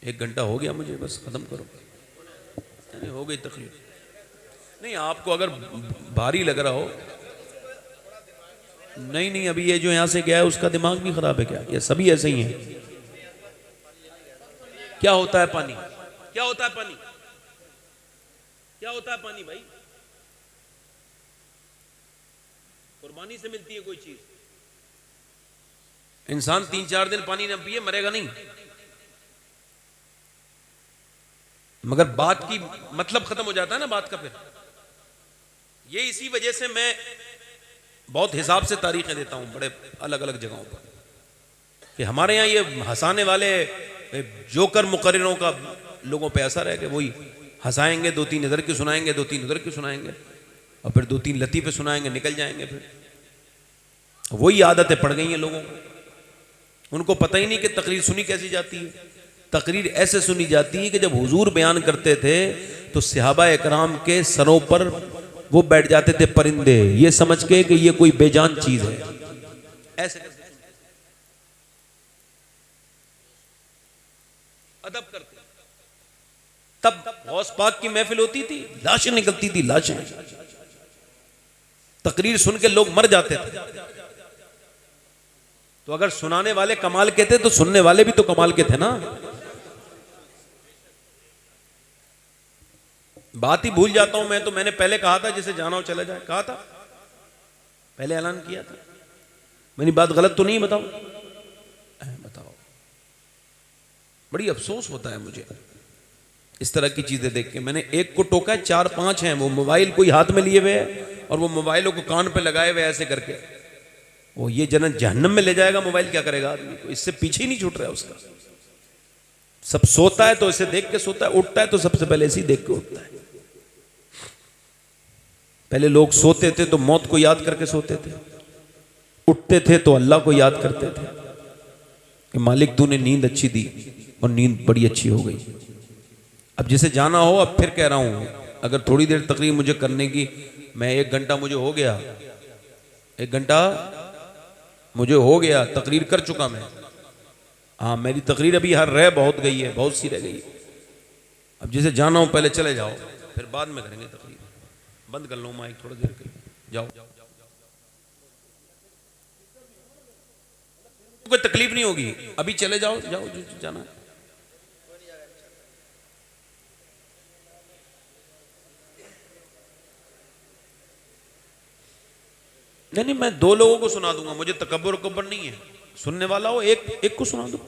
[SPEAKER 1] 1 घंटा हो गया मुझे, बस खत्म करो। नहीं हो गई तकरीर। नहीं, आपको अगर भारी लग रहा हो, नहीं अभी ये जो यहां से गया है उसका दिमाग भी खराब है क्या? ये सभी ऐसे ही हैं। क्या होता है पानी? क्या होता है पानी? क्या होता है पानी भाई? कुर्बानी से मिलती है कोई चीज। इंसान 3-4 दिन पानी न पिए मरेगा नहीं, मगर बात की मतलब खत्म हो जाता है ना बात का। फिर ये इसी वजह से मैं बहुत हिसाब से तारीखें देता हूं बड़े अलग अलग जगहों पर, कि हमारे यहाँ ये हंसाने वाले जोकर मुकर्रिरों का लोगों पे असर है कि वही हंसाएंगे, 2-3 इधर की सुनाएंगे, 2-3 उधर की सुनाएंगे, और फिर 2-3 लतीफे सुनाएंगे, निकल जाएंगे। फिर वही आदतें पड़ गई हैं लोगों को। उनको पता ही नहीं कि तकरीर सुनी कैसी जाती है। तकरीर ऐसे सुनी जाती है कि जब हुजूर बयान करते थे तो सहाबा इकराम के सरों पर वो बैठ जाते थे परिंदे, ये समझ के कि ये कोई बेजान चीज है। ऐसे अदब करते। तब गौस पाक की महफिल होती थी, लाशें निकलती थी, लाशें। तकरीर सुन के लोग मर जाते थे। तो अगर सुनाने वाले कमाल के थे तो सुनने वाले भी तो कमाल के थे ना। बात ही भूल जाता हूं मैं तो। मैंने पहले कहा था जिसे जाना हो चला जाए, कहा था, पहले ऐलान किया था। मेरी बात गलत तो नहीं? बताओ बताओ। बड़ी अफसोस होता है मुझे इस तरह की चीजें देख के। मैंने एक को टोका है, 4-5 हैं वो मोबाइल कोई हाथ में लिए हुए है और वो मोबाइलों को कान पे लगाए हुए ऐसे करके, वो ये जन्नत जहन्नम में ले जाएगा, मोबाइल क्या करेगा आदमी को? इससे पीछे ही नहीं छूट रहा है उसका। सब सोता है तो इसे देख के सोता है, उठता है तो सबसे पहले इसे देख के उठता है। पहले लोग सोते थे तो मौत को याद करके सोते थे, उठते थे तो अल्लाह को याद करते थे कि मालिक तूने नींद अच्छी दी और नींद बड़ी अच्छी हो गई। अब जिसे जाना हो, अब फिर कह रहा हूं, अगर थोड़ी देर तकरीर मुझे करने की, मैं 1 घंटा मुझे हो गया, 1 घंटा मुझे हो गया, तकरीर कर चुका मैं। हाँ, मेरी तकरीर अभी हर रह बहुत गई है, बहुत सी रह गई है। अब जिसे जाना हो पहले चले जाओ, फिर बाद में करेंगे तकरीर। बंद कर लो माइक थोड़ी देर के लिए, जाओ। कोई तकलीफ नहीं होगी, अभी चले जाओ, जाओ जो जाना है। नहीं, मैं 2 लोगों को सुना दूंगा, मुझे तकब्बुर कब्बर नहीं है। सुनने वाला हो एक को सुना दो,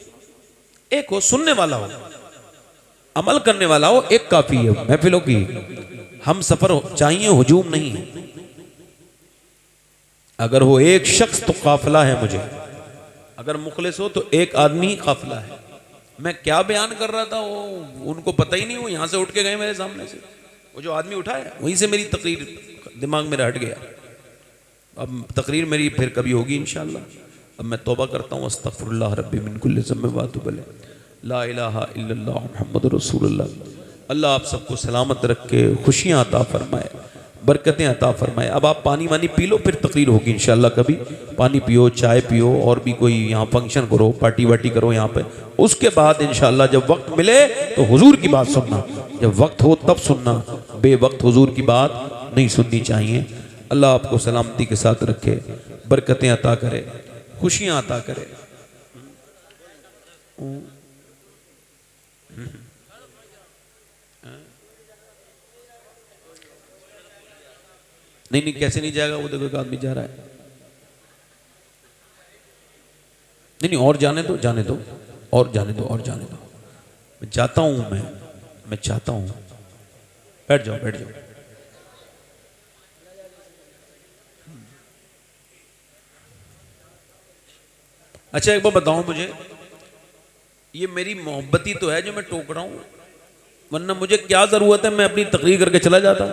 [SPEAKER 1] एक हो सुनने वाला हो, अमल करने वाला हो, एक काफी है महफिलों की। हम सफर चाहिए, हुजूम नहीं है। अगर वो एक शख्स तो काफिला है मुझे, अगर मुखलिस हो तो एक आदमी ही काफिला है। मैं क्या बयान कर रहा था वो उनको पता ही नहीं, वो यहां से उठ के गए मेरे सामने से, वो जो आदमी उठा है वहीं से मेरी तकरीर दिमाग में हट गया। अब तकरीर मेरी फिर कभी होगी इंशाअल्लाह। अब मैं तौबा करता हूँ, अस्तगफिरुल्लाह रब्बी मिन कुल्लि ज़म्बिन व अतूबु इलैह, ला इलाहा इल्लल्लाह मुहम्मदुर रसूलुल्लाह। अल्लाह आप सबको सलामत रख के खुशियाँ अता फरमाए, बरकतें अता फरमाए। अब आप पानी वानी पी लो, फिर तकरीर होगी इंशाअल्लाह। कभी पानी पियो, चाय पियो, और भी कोई यहाँ फंक्शन करो, पार्टी वार्टी करो यहाँ पे। उसके बाद इंशाअल्लाह जब वक्त मिले तो हुजूर की बात सुनना, जब वक्त हो तब सुनना, बेवक्त हुजूर की बात नहीं सुननी चाहिए। अल्लाह आपको सलामती के साथ रखे, बरकतें अता करे, खुशियाँ अता करे। नहीं, कैसे नहीं जाएगा? वो देखो एक आदमी जा रहा है। नहीं, और जाने दो, जाने दो, और जाने दो, और जाने दो। मैं चाहता हूं, मैं चाहता हूं। बैठ जाओ, बैठ जाओ। अच्छा, एक बार बताओ मुझे, ये मेरी मोहब्बती तो है जो मैं टोक रहा हूं, वरना मुझे क्या जरूरत है? मैं अपनी तकरीर करके चला जाता।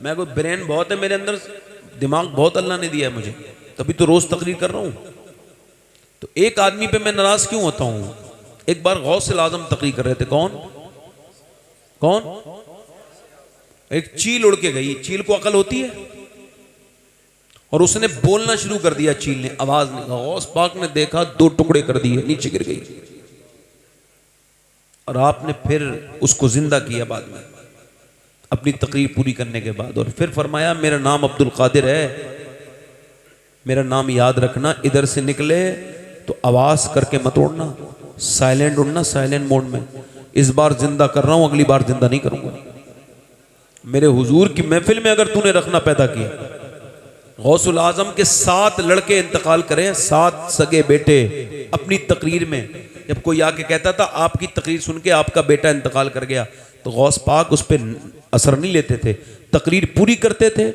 [SPEAKER 1] मैं कोई ब्रेन बहुत है मेरे अंदर, दिमाग बहुत अल्लाह ने दिया है मुझे, तभी तो रोज तकरीर कर रहा हूं। तो एक आदमी पे मैं नाराज क्यों होता हूं? एक बार गौसे आजम तकरीर कर रहे थे। कौन कौन? एक चील उड़ के गई। चील को अकल होती है, और उसने बोलना शुरू कर दिया। चील ने आवाज नहीं, गौस पाक ने देखा, 2 टुकड़े कर दिए, नीचे गिर गई। और आपने फिर उसको जिंदा किया बाद में, अपनी तकरीर पूरी करने के बाद, और फिर फरमाया मेरा नाम अब्दुल कादिर है, मेरा नाम याद रखना, इधर से निकले तो आवाज करके मत उड़ना, साइलेंट उड़ना, साइलेंट मोड में। इस बार जिंदा कर रहा हूं, अगली बार जिंदा नहीं करूंगा। मेरे हुजूर की महफिल में अगर तूने रखना पैदा किया, गौसुल आजम के 7 लड़के इंतकाल करें, 7 सगे बेटे अपनी तकरीर में। जब कोई आके कहता था आपकी तकरीर सुन के आपका बेटा इंतकाल कर गया, तो गौस पाक उस पर असर नहीं लेते थे, तकरीर पूरी करते थे।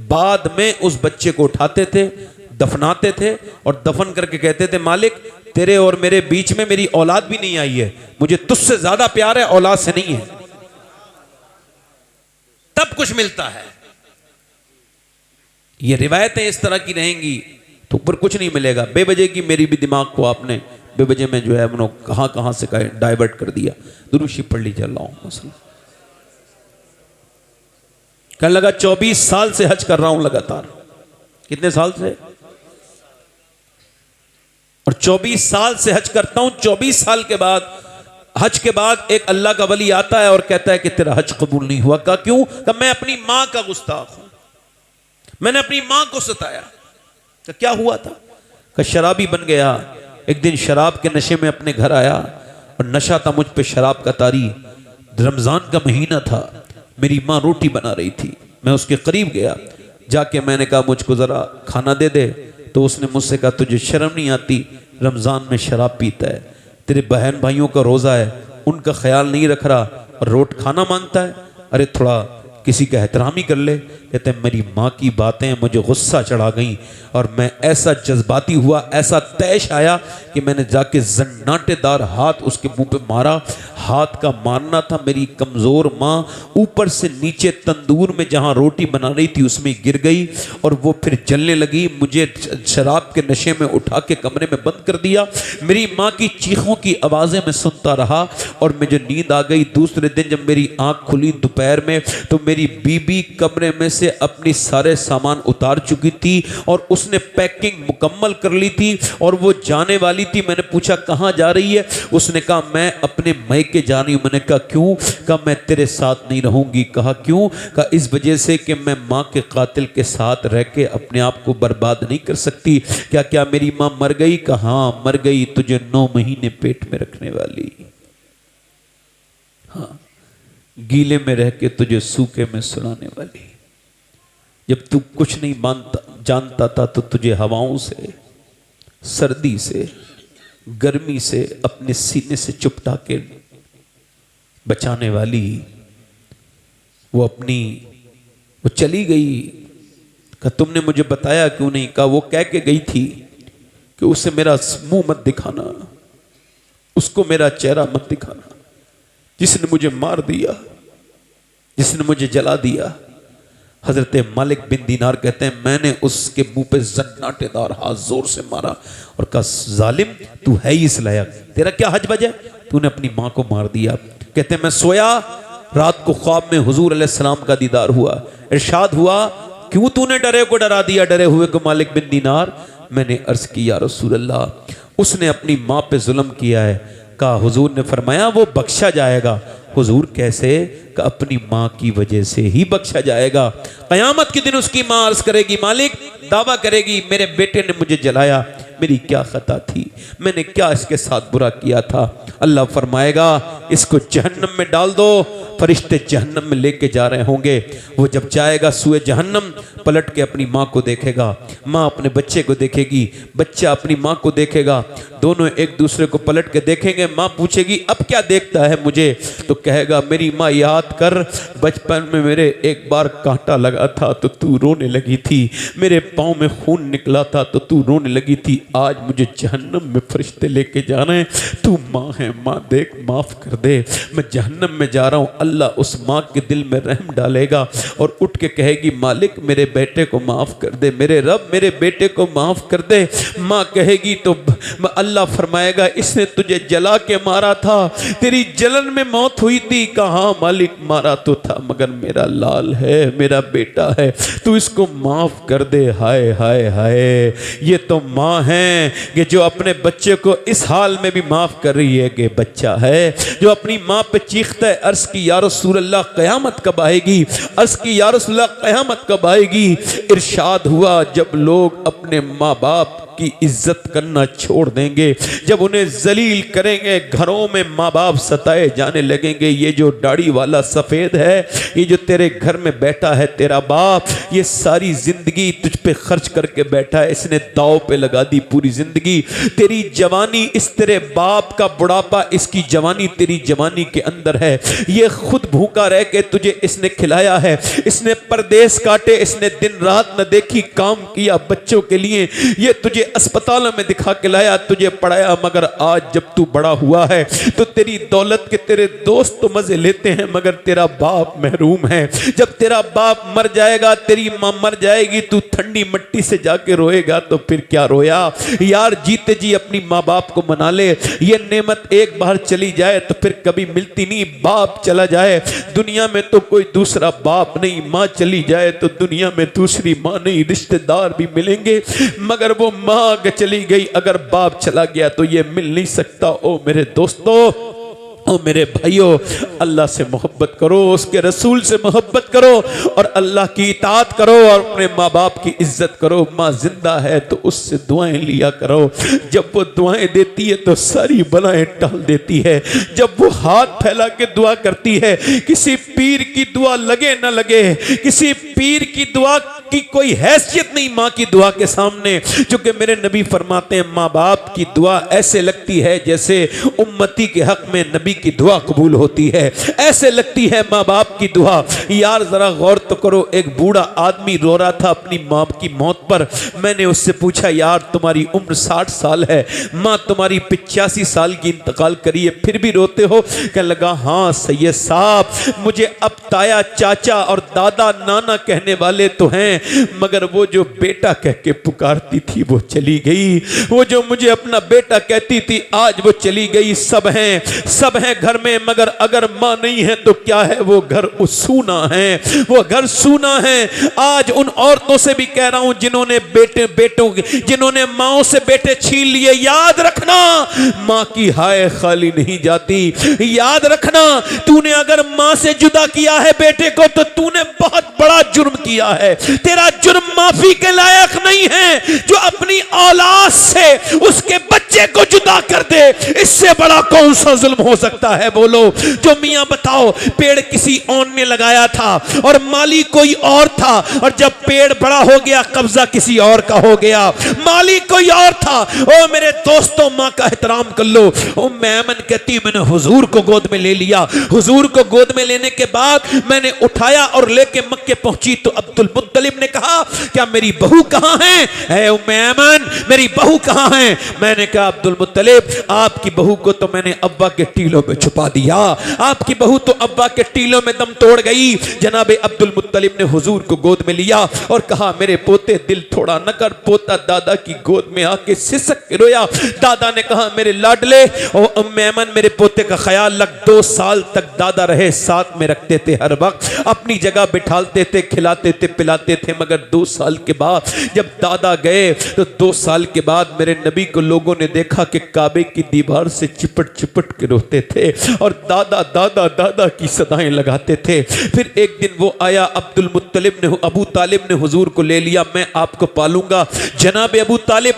[SPEAKER 1] बाद में उस बच्चे को उठाते थे, दफनाते थे, और दफन करके कहते थे मालिक तेरे और मेरे बीच में मेरी औलाद भी नहीं आई है, मुझे तुझसे ज्यादा प्यार है, औलाद से नहीं है। तब कुछ मिलता है। ये रिवायतें इस तरह की रहेंगी तो ऊपर कुछ नहीं मिलेगा। बेवजह की मेरी भी दिमाग को आपने बेवजह में जो है कहां कहां से डाइवर्ट कर दिया। दुरूशी पढ़ लीजिए। अल्लाह कहने लगा 24 साल से हज कर रहा हूं लगातार। कितने साल से? और 24 साल से हज करता हूं। 24 साल के बाद, हज के बाद एक अल्लाह का वली आता है और कहता है कि तेरा हज कबूल नहीं हुआ। का क्यों? का मैं अपनी मां का गुस्ताख हूं, मैंने अपनी मां को सताया। तो क्या हुआ था? का शराबी बन गया। एक दिन शराब के नशे में अपने घर आया और नशा था मुझ पे शराब का तारी। रमजान का महीना था, मेरी माँ रोटी बना रही थी, मैं उसके करीब गया, जाके मैंने कहा मुझको ज़रा खाना दे दे। तो उसने मुझसे कहा तुझे शर्म नहीं आती, रमज़ान में शराब पीता है, तेरे बहन भाइयों का रोज़ा है, उनका ख्याल नहीं रख रहा और रोट खाना मांगता है। अरे थोड़ा किसी का एहतराम ही कर ले। कहते हैं मेरी माँ की बातें मुझे गुस्सा चढ़ा गई और मैं ऐसा जज्बाती हुआ, ऐसा तैश आया कि मैंने जाके जन्नाटेदार हाथ उसके मुंह पे मारा। हाथ का मारना था, मेरी कमज़ोर माँ ऊपर से नीचे तंदूर में जहाँ रोटी बना रही थी उसमें गिर गई और वो फिर जलने लगी। मुझे शराब के नशे में उठा के कमरे में बंद कर दिया। मेरी माँ की चीखों की आवाज़ें मैं सुनता रहा और मुझे नींद आ गई। दूसरे दिन जब मेरी आँख खुली दोपहर में तो मेरी बीबी कमरे में से अपनी सारे सामान उतार चुकी थी और उसने पैकिंग मुकम्मल कर ली थी और वो जाने वाली थी। मैंने पूछा कहाँ जा रही है? उसने कहा मैं अपने मैके जा रही हूँ। मैंने कहा क्यों? कहा मैं तेरे साथ नहीं रहूंगी। कहा क्यों? कहा इस वजह से कि मैं माँ के कातिल के साथ रह के अपने आप को बर्बाद नहीं कर सकती। क्या क्या मेरी माँ मर गई? कहा हाँ मर गई, तुझे 9 महीने पेट में रखने वाली। हाँ, गीले में रह के तुझे सूखे में सुलाने वाली। जब तू कुछ नहीं जानता था तो तुझे हवाओं से, सर्दी से, गर्मी से अपने सीने से चुपटा के बचाने वाली। वो चली गई। कहा तुमने मुझे बताया क्यों नहीं? कहा वो कह के गई थी कि उसे मेरा मुंह मत दिखाना, उसको मेरा चेहरा मत दिखाना। जिसने मुझे मार दिया, जिसने मुझे जला दिया। हजरत मालिक बिन दीनार कहते हैं मैंने उसके मुंह पे जन्नाटेदार हाथ जोर से मारा और कहा जालिम तू है ही इस लायक, तेरा क्या हज बज है, तूने अपनी मां को मार दिया। कहते हैं मैं सोया, रात को ख्वाब में हुजूर अलैहिस्सलाम का दीदार हुआ। इरशाद हुआ क्यों तूने डरे को डरा दिया, डरे हुए को मालिक बिन दीनार? मैंने अर्ज की या रसूल अल्लाह उसने अपनी मां पे जुल्म किया है। कहा हुजूर ने फरमाया वो बख्शा जाएगा। हुजूर कैसे? कि अपनी माँ की वजह से ही बख्शा जाएगा। क़यामत के दिन उसकी माँ अर्ज करेगी मालिक, दावा करेगी मेरे बेटे ने मुझे जलाया, मेरी क्या खता थी, मैंने क्या इसके साथ बुरा किया था। अल्लाह फरमाएगा इसको जहन्नम में डाल दो। फरिश्ते जहन्नम में लेके जा रहे होंगे। वो जब जाएगा सुए जहन्नम, पलट के अपनी माँ को देखेगा, माँ अपने बच्चे को देखेगी, बच्चा अपनी माँ को देखेगा, दोनों एक दूसरे को पलट के देखेंगे। माँ पूछेगी अब क्या देखता है मुझे? तो कहेगा मेरी माँ याद कर बचपन में मेरे एक बार कांटा लगा था तो तू रोने लगी थी, मेरे पाँव में खून निकला था तो तू रोने लगी थी, आज मुझे जहन्नम में फरिश्ते लेके जा रहे हैं, तू माँ है, माँ देख माफ़ कर दे, मैं जहन्नम में जा रहा हूँ। अल्लाह उस माँ के दिल में रहम डालेगा और उठ के कहेगी मालिक मेरे बेटे को माफ़ कर दे, मेरे रब मेरे बेटे को माफ़ कर दे। माँ कहेगी तो अल्लाह फरमाएगा इसने तुझे जला के मारा था, तेरी जलन में मौत हुई थी। कहाँ मालिक मारा तो था मगर मेरा लाल है, मेरा बेटा है, तू इसको माफ़ कर दे। हाय हाय हाय, ये तो माँ है कि जो अपने बच्चे को इस हाल में भी माफ़ कर रही है कि बच्चा है, जो अपनी माँ पे चीखता है अर्ज़ की या रसूल अल्लाह क़यामत कब आएगी, अर्ज़ की या रसूल अल्लाह क़यामत कब आएगी। इरशाद हुआ जब लोग अपने माँ बाप की इज्जत करना छोड़ देंगे, जब उन्हें जलील करेंगे, घरों में माँ बाप सताए जाने लगेंगे। ये जो दाढ़ी वाला सफ़ेद है, ये जो तेरे घर में बैठा है तेरा बाप, ये सारी जिंदगी तुझ पे खर्च करके बैठा है, इसने दाव पे लगा दी पूरी जिंदगी। तेरी जवानी इस तेरे बाप का बुढ़ापा, इसकी जवानी तेरी जवानी के अंदर है। ये खुद भूखा रह के तुझे इसने खिलाया है, इसने परदेश काटे, इसने दिन रात न देखी काम किया बच्चों के लिए, ये तुझे अस्पतालों में दिखा के लाया, तुझे पढ़ाया। मगर आज जब तू बड़ा हुआ है तो तेरी दौलत के तेरे दोस्त तो मजे लेते हैं मगर तेरा बाप महरूम है। जब तेरा बाप मर जाएगा, तेरी माँ मर जाएगी, तू ठंडी मिट्टी से जाके रोएगा तो फिर क्या रोया यार। जीते जी अपनी माँ बाप को मना ले, ये नेमत एक बार चली जाए तो फिर कभी मिलती नहीं। बाप चला जाए दुनिया में तो कोई दूसरा बाप नहीं, माँ चली जाए तो दुनिया में दूसरी माँ नहीं, रिश्तेदार भी मिलेंगे मगर वो माँ चली गई, अगर बाप चला गया तो ये मिल नहीं सकता। ओ मेरे दोस्तों, ओ मेरे भाइयों, अल्लाह से मोहब्बत करो, उसके रसूल से मोहब्बत करो और अल्लाह की इताअत करो और अपने माँ बाप की इज्जत करो। माँ जिंदा है तो उससे दुआएं लिया करो, जब वो दुआएं देती है तो सारी बलाएं टाल देती है। जब वो हाथ फैला के दुआ करती है, किसी पीर की दुआ लगे ना लगे, किसी पीर की दुआ की कोई हैसियत नहीं माँ की दुआ के सामने। क्योंकि मेरे नबी फरमाते हैं माँ बाप की दुआ ऐसे लगती है जैसे उम्मती के हक में नबी की दुआ कबूल होती है, ऐसे लगती है माँ बाप की दुआ। यार जरा गौर तो करो, एक बूढ़ा आदमी रो रहा था अपनी माँ की मौत पर। मैंने उससे पूछा यार तुम्हारी उम्र 60 साल है, माँ तुम्हारी 85 साल की इंतकाल करी है, फिर भी रोते हो? कहने लगा हाँ सैयद साहब, मुझे अब ताया चाचा और दादा नाना कहने वाले तो हैं, मगर वो जो बेटा कह के पुकारती थी वो चली गई। वो जो मुझे अपना बेटा कहती थी आज वो चली गई। सब हैं घर में, मगर अगर माँ नहीं है तो क्या है, वो घर सूना है, वो घर सूना है। आज उन औरतों से भी कह रहा हूं जिन्होंने बेटों जिन्होंने माओ से बेटे छीन लिए, याद रखना माँ की हाय खाली नहीं जाती। याद रखना तूने अगर माँ से जुदा किया है बेटे को तो तूने बहुत बड़ा जुर्म किया है। तेरा जुर्म माफी के लायक नहीं है जो अपनी औलाद से उसके बच्चे को जुदा कर दे। इससे बड़ा कौन सा जुल्म हो सकता है बोलो? जो मियां बताओ, पेड़ किसी और ने लगाया था और माली कोई और था, और जब पेड़ बड़ा हो गया कब्जा किसी और का हो गया, माली कोई और था। ओ मेरे दोस्तों, मां का एहतराम कर लो। ओ मैमन कहती मैंने हुजूर को गोद में ले लिया। हुजूर को गोद में लेने के बाद मैंने उठाया और लेके मक्के पहुंची तो अब्दुल मुत्तलिब ने कहा क्या मेरी बहू कहां है? ऐ मैमन मेरी बहू कहां है? मैंने कहा अब्दुल मुत्तलिब आपकी बहू को तो मैंने अब्बा के टीलों में छुपा दिया, आपकी बहू तो अब्बा के टीलों में दम तोड़ गई। जनाबे अब्दुल मुत्तलिब ने हुजूर को गोद में लिया और कहा मेरे पोते दिल थोड़ा न कर। पोता दादा की गोद में आके सिसक के रोया। दादा ने कहा मेरे लाडले ओ मेमन मेरे पोते का ख्याल रख। 2 साल तक दादा रहे, साथ में रखते थे, हर वक्त अपनी जगह बिठाते थे, खिलाते थे, पिलाते थे। मगर 2 साल के बाद जब दादा गए तो 2 साल के बाद मेरे नबी को लोगों ने देखा कि काबे की दीवार से चिपट चिपट के रोते थे और दादा दादा दादा की सदाएं लगाते थे। फिर एक दिन वो आया, अब्दुल मुत्तलिब ने अबू तालिब ने हुजूर को ले लिया, मैं आपको पालूंगा। जनाब अबू तालिब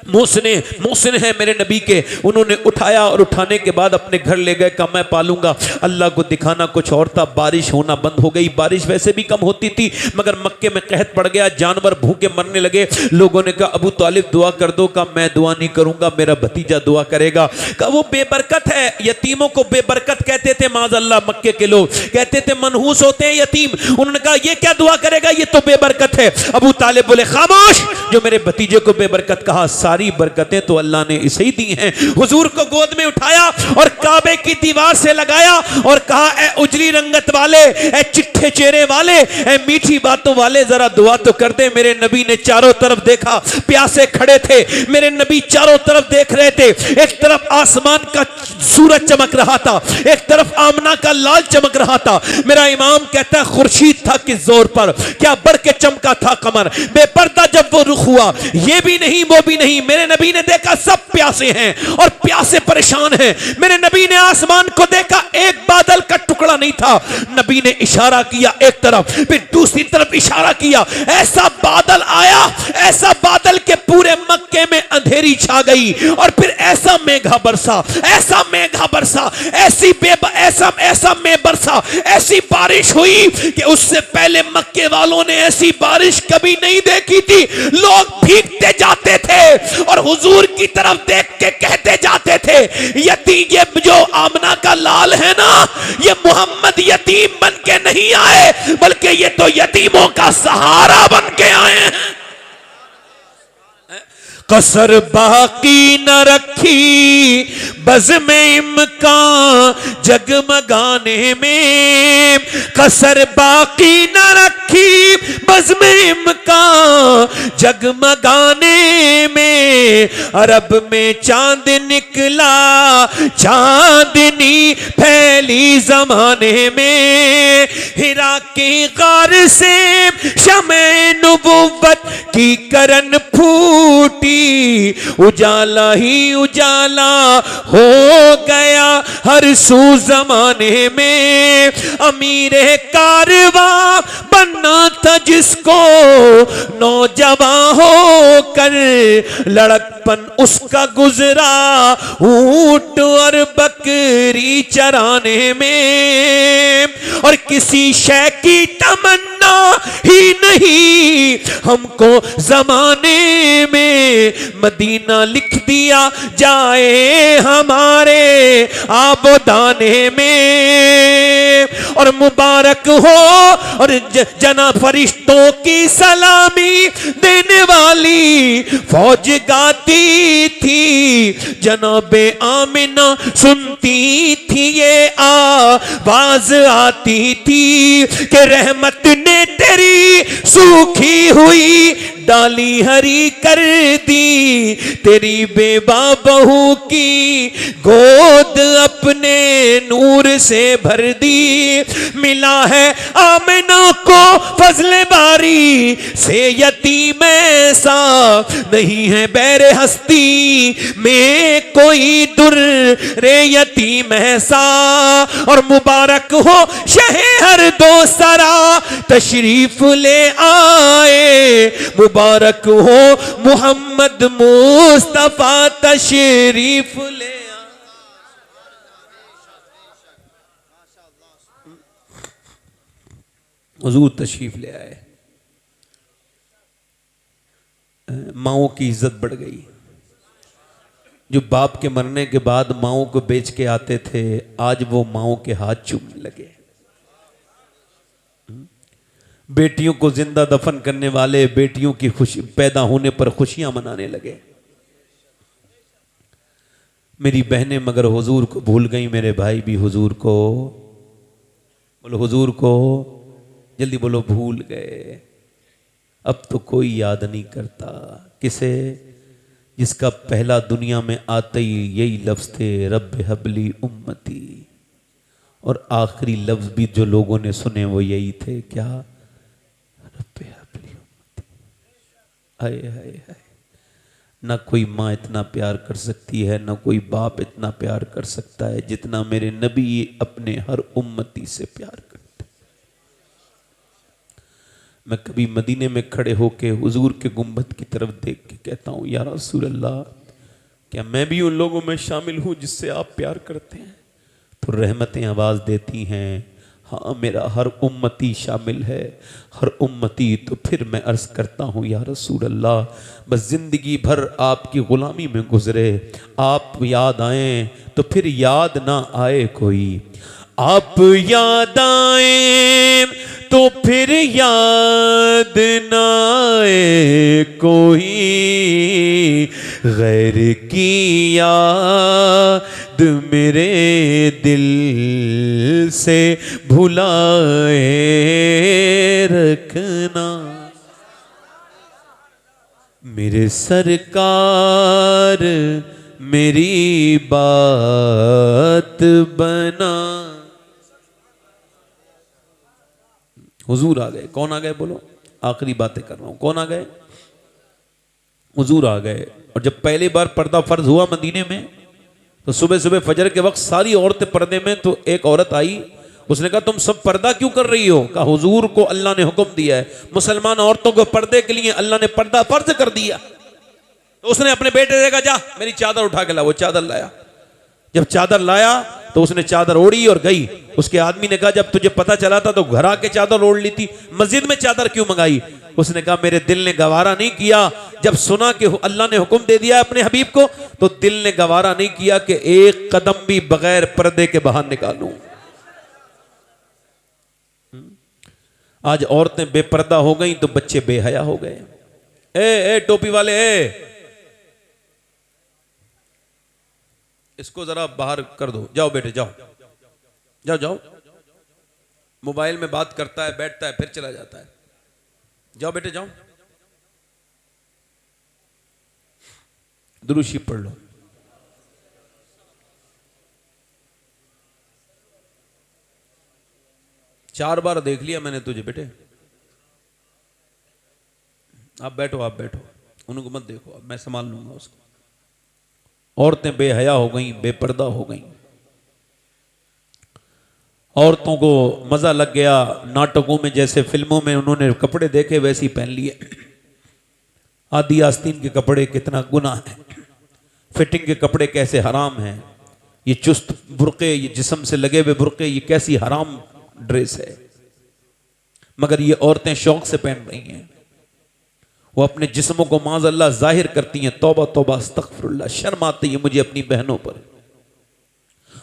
[SPEAKER 1] मोहसिन है मेरे नबी के, उन्होंने उठाया और उठाने के बाद अपने घर ले गए, कहा मैं पालूंगा। अल्लाह को दिखाना कुछ और था, बारिश होना बंद हो गई। बारिश वैसे भी कम होती थी मगर मक्के में कहत पड़ गया, जानवर भूखे मरने लगे। लोगों ने कहा अबू तालिब दुआ कर दो। कहा मैं दुआ नहीं करूंगा, मेरा भतीजा दुआ करेगा। कहा वो बेबरकत है, यतीमों को बेबरकत कहते थे माज़अल्लाह मक्के के लोग, कहते थे मनहूस होते हैं यतीम। उन्होंने कहा ये क्या दुआ करेगा, ये तो बेबरकत है। अबू तालिब बोले खामोश, जो मेरे भतीजे को बेबरकत कहा, सारी बरकतें तो अल्लाह ने इसे ही दी हैं। हुजूर को गोद में उठाया और काबे की दीवार से लगाया और कहा ए उजली रंगत वाले, ए चिट्ठे चेहरे वाले, ए मीठी बातों वाले, जरा दुआ तो कर दे। मेरे नबी ने चारों तरफ देखा, प्यासे खड़े थे, मेरे नबी चारों तरफ देख रहे थे। एक तरफ आसमान का सूरज चमक रहा था, एक तरफ आमना का लाल चमक रहा था। मेरा इमाम कहता है खुर्शीद था किस जोर पर, क्या बढ़ के चमका था कमर। बेपर्दा जब वो रुख हुआ, ये भी नहीं वो भी नहीं, मेरे नबी ने देखा सब प्यासे हैं और प्यासे परेशान हैं। मेरे नबी ने आसमान को देखा, एक बादल का टुकड़ा नहीं था। नबी ने इशारा किया एक तरफ, फिर दूसरी तरफ इशारा किया, ऐसा बादल आया, ऐसा बादल के पूरे मक्के में अंधेरी छा गई। और फिर ऐसा मेघा बरसा, ऐसा मेघा बरसा, ऐसा मेघ बरसा, ऐसी बारिश हुई कि उससे पहले मक्के वालों ने ऐसी बारिश कभी नहीं देखी थी। लोग भीगते जाते थे और हुजूर की तरफ देख के कहते जाते थे ये जो आमना का लाल है ना, ये मोहम्मद यतीम बन के नहीं आए, बल्कि ये तो यतीमों का सहारा बन के आए हैं। कसर बाकी न रखी बज़्म इम्कान जगमगाने में, कसर बाकी न रखी बज़्म इम्कान जगमगाने में। अरब में चांद निकला, चांदनी फैली जमाने में। हिरा के गार से शमे नबुव्वत की करन फूटी, उजाला ही उजाला हो गया हर सू जमाने में। अमीरे कारवा बनना था जिसको, नौजवान हो कर लड़कपन उसका गुजरा, ऊंट और बकरी चराने में। और किसी शय की तमन्ना ही नहीं हमको जमाने में मदीना लिख दिया जाए हमारे आबोदाने में। और मुबारक हो और जना फरिश्तों की सलामी देने वाली फौज गाती थी, जनाबे आमिना सुनती थी, ये आवाज आती थी कि रहमत ने तेरी सूखी हुई डाली हरी कर दी, तेरी बेबा बहू की गोद अपने नूर से भर दी। मिला है आमिना को फजले बारी से यतीम ऐसा, नहीं है बैर हस्ती में कोई दुर रे यतीम ऐसा। और मुबारक हो शहे हर दो सरा तशरीफ ले आए, मुबारक हो मोहम्मद मुस्तफा तशरीफ ले आए। हुजूर तशरीफ ले आए, माओं की इज्जत बढ़ गई। जो बाप के मरने के बाद माओं को बेच के आते थे, आज वो माओं के हाथ चूमने लगे। बेटियों को जिंदा दफन करने वाले बेटियों की खुशी पैदा होने पर खुशियां मनाने लगे। मेरी बहनें मगर हुजूर को भूल गई, मेरे भाई भी हुजूर को, बोलो हुजूर को, जल्दी बोलो, भूल गए। अब तो कोई याद नहीं करता। किसे? जिसका पहला दुनिया में आते ही यही लफ्ज थे, रब हबली उम्मती, और आखिरी लफ्ज भी जो लोगों ने सुने वो यही थे, क्या? रब हबली उम्मती। हाय हाय हाय। ना कोई माँ इतना प्यार कर सकती है, ना कोई बाप इतना प्यार कर सकता है जितना मेरे नबी अपने हर उम्मती से प्यार करते। मैं कभी मदीने में खड़े होके हुजूर के गुंबद की तरफ देख के कहता हूँ, या रसूल अल्लाह, क्या मैं भी उन लोगों में शामिल हूँ जिससे आप प्यार करते हैं? तो रहमतें आवाज़ देती हैं, हाँ मेरा हर उम्मती शामिल है, हर उम्मती। तो फिर मैं अर्ज़ करता हूँ, या रसूल अल्लाह, बस ज़िंदगी भर आपकी ग़ुलामी में गुज़रे, आप याद आएँ तो फिर याद ना आए कोई, आप याद आए तो फिर याद ना आए कोई, गैर की याद मेरे दिल से भुलाए रखना। मेरे सरकार मेरी बात बना। हुजूर आ गए। कौन आ गए? बोलो, आखिरी बातें कर रहा हूं। कौन आ गए? हुजूर आ गए। और जब पहली बार पर्दा फर्ज हुआ मदीने में, तो सुबह सुबह फजर के वक्त सारी औरतें पर्दे में। तो एक औरत आई, उसने कहा तुम सब पर्दा क्यों कर रही हो? कहा हुजूर को अल्लाह ने हुक्म दिया है, मुसलमान औरतों को पर्दे के लिए अल्लाह ने पर्दा फर्ज कर दिया। तो उसने अपने बेटे से कहा, जा मेरी चादर उठा के ला। वो चादर लाया। जब चादर लाया तो उसने चादर ओढ़ी और गई। उसके आदमी ने कहा, जब तुझे पता चला था तो घर आके चादर ओढ़ ली थी, मस्जिद में चादर क्यों मंगाई? उसने कहा, मेरे दिल ने गवारा नहीं किया। जब सुना कि अल्लाह ने हुक्म दे दिया अपने हबीब को, तो दिल ने गवारा नहीं किया कि एक कदम भी बगैर पर्दे के बाहर निकालूं। आज औरतें बेपर्दा हो गई तो बच्चे बेहया हो गए। ए टोपी वाले, इसको जरा बाहर कर दो। जाओ बेटे, जाओ जाओ जाओ। मोबाइल में बात करता है, बैठता है, फिर चला जाता है। जाओ बेटे, जाओ। दुरूद शरीफ पढ़ लो। चार बार देख लिया मैंने तुझे बेटे। आप बैठो, आप बैठो, उनको मत देखो, अब मैं संभाल लूंगा उसको। औरतें बेहया हो गई, बेपर्दा हो गई। औरतों को मजा लग गया। नाटकों में जैसे फिल्मों में उन्होंने कपड़े देखे वैसे ही पहन लिए। आदि आस्तीन के कपड़े कितना गुनाह है, फिटिंग के कपड़े कैसे हराम हैं। ये चुस्त बुर्के, ये जिस्म से लगे हुए बुर्के, ये कैसी हराम ड्रेस है, मगर ये औरतें शौक से पहन रही हैं। वो अपने जिस्मों को माज़अल्लाह जाहिर करती हैं, तौबा तौबा अस्तगफिरुल्लाह, शर्म आती है मुझे अपनी बहनों पर।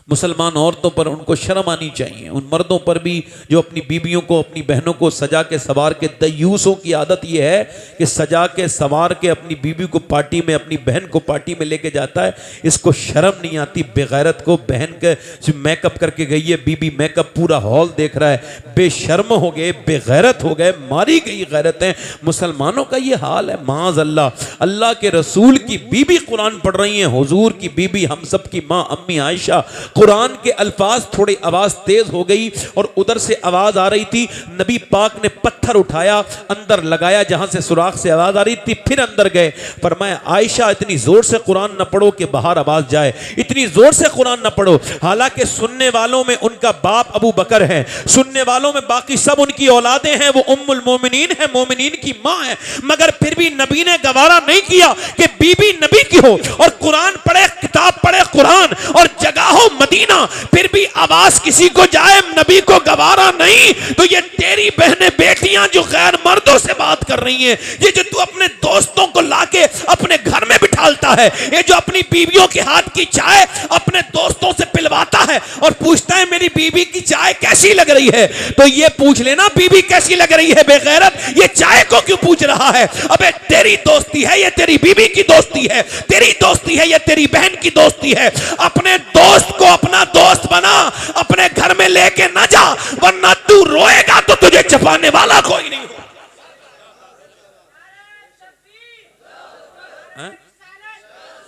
[SPEAKER 1] मुसलमान औरतों पर उनको शर्म आनी चाहिए। उन मर्दों पर भी जो अपनी बीबियों को, अपनी बहनों को सजा के सवार के, दयूसों की आदत यह है कि सजा के सवार के अपनी बीबी को पार्टी में, अपनी बहन को पार्टी में लेके जाता है। इसको शर्म नहीं आती बेगैरत को। बहन के मेकअप करके गई है बीबी, मेकअप पूरा हॉल देख रहा है, बेशर्म हो गए, बेगैरत हो गए, मारी गई गैरतें। मुसलमानों का ये हाल है माज़ अल्लाह। अल्लाह के रसूल की बीबी कुरान पढ़ रही हैं, हुजूर की बीबी, हम सब की माँ अम्मी आयशा। कुरान के अल्फाज थोड़ी आवाज तेज हो गई और उधर से आवाज आ रही थी। नबी पाक ने पत्थर उठाया, अंदर लगाया जहां से सुराख से आवाज आ रही थी, फिर अंदर गए। फरमाया आयशा इतनी जोर से कुरान न पढ़ो कि बाहर आवाज जाए, इतनी जोर से कुरान न पढ़ो। हालांकि सुनने वालों में उनका बाप अबू बकर है, सुनने वालों में बाकी सब उनकी औलादें हैं, वो उम्मुल मोमिनीन है, मोमिनीन की मां है, मगर फिर भी नबी ने गवारा नहीं किया कि बीबी नबी की हो और कुरान पढ़े, किताब पढ़े कुरान और जगह हो मदीना, फिर भी आवाज किसी को जाए, नबी को गवारा नहीं। तो ये तेरी बहनें बेटियां जो गैर मर्दों से बात कर रही हैं, ये जो तू अपने दोस्तों को लाके अपने घर में बिठालता है, ये जो अपनी बीवियों के हाथ की चाय अपने दोस्तों से पिलवाता है और पूछता है मेरी बीवी की चाय कैसी लग रही है, तो ये पूछ लेना बीवी कैसी लग रही है बेगैरत, ये चाय को क्यों पूछ रहा है? अबे तेरी दोस्ती है, ये तेरी बीवी की दोस्ती है, तेरी दोस्ती है, ये तेरी बहन की दोस्ती है। अपने दोस्त को अपना दोस्त बना, अपने घर में लेके ना जा, वरना तू रोएगा तो तुझे छुपाने वाला कोई नहीं।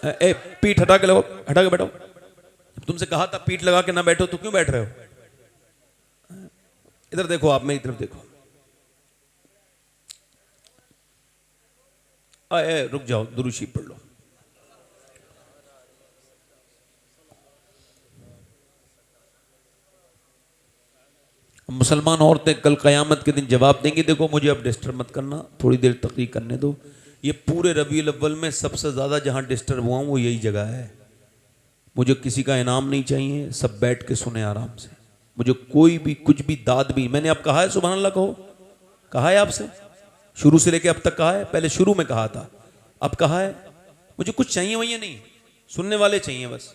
[SPEAKER 1] ए, पीठ हटा के लगो, हटा के बैठो। तुमसे कहा था पीठ लगा के ना बैठो, तो क्यों बैठ रहे हो? इधर देखो, आप मेरी तरफ देखो। रुक जाओ, दुरूद शरीफ पढ़ लो। मुसलमान औरतें कल क़यामत के दिन जवाब देंगी, देखो मुझे अब डिस्टर्ब मत करना, थोड़ी देर तकरीर करने दो। ये पूरे रबीउल अव्वल में सबसे ज़्यादा जहाँ डिस्टर्ब हुआ हूँ वो यही जगह है। मुझे किसी का इनाम नहीं चाहिए, सब बैठ के सुने आराम से। मुझे कोई भी कुछ भी दाद भी, मैंने अब कहा है सुभान अल्लाह कहो, कहा है आपसे, शुरू से लेके अब तक कहा है, पहले शुरू में कहा था, अब कहा है। मुझे कुछ चाहिए वही नहीं, सुनने वाले चाहिए बस।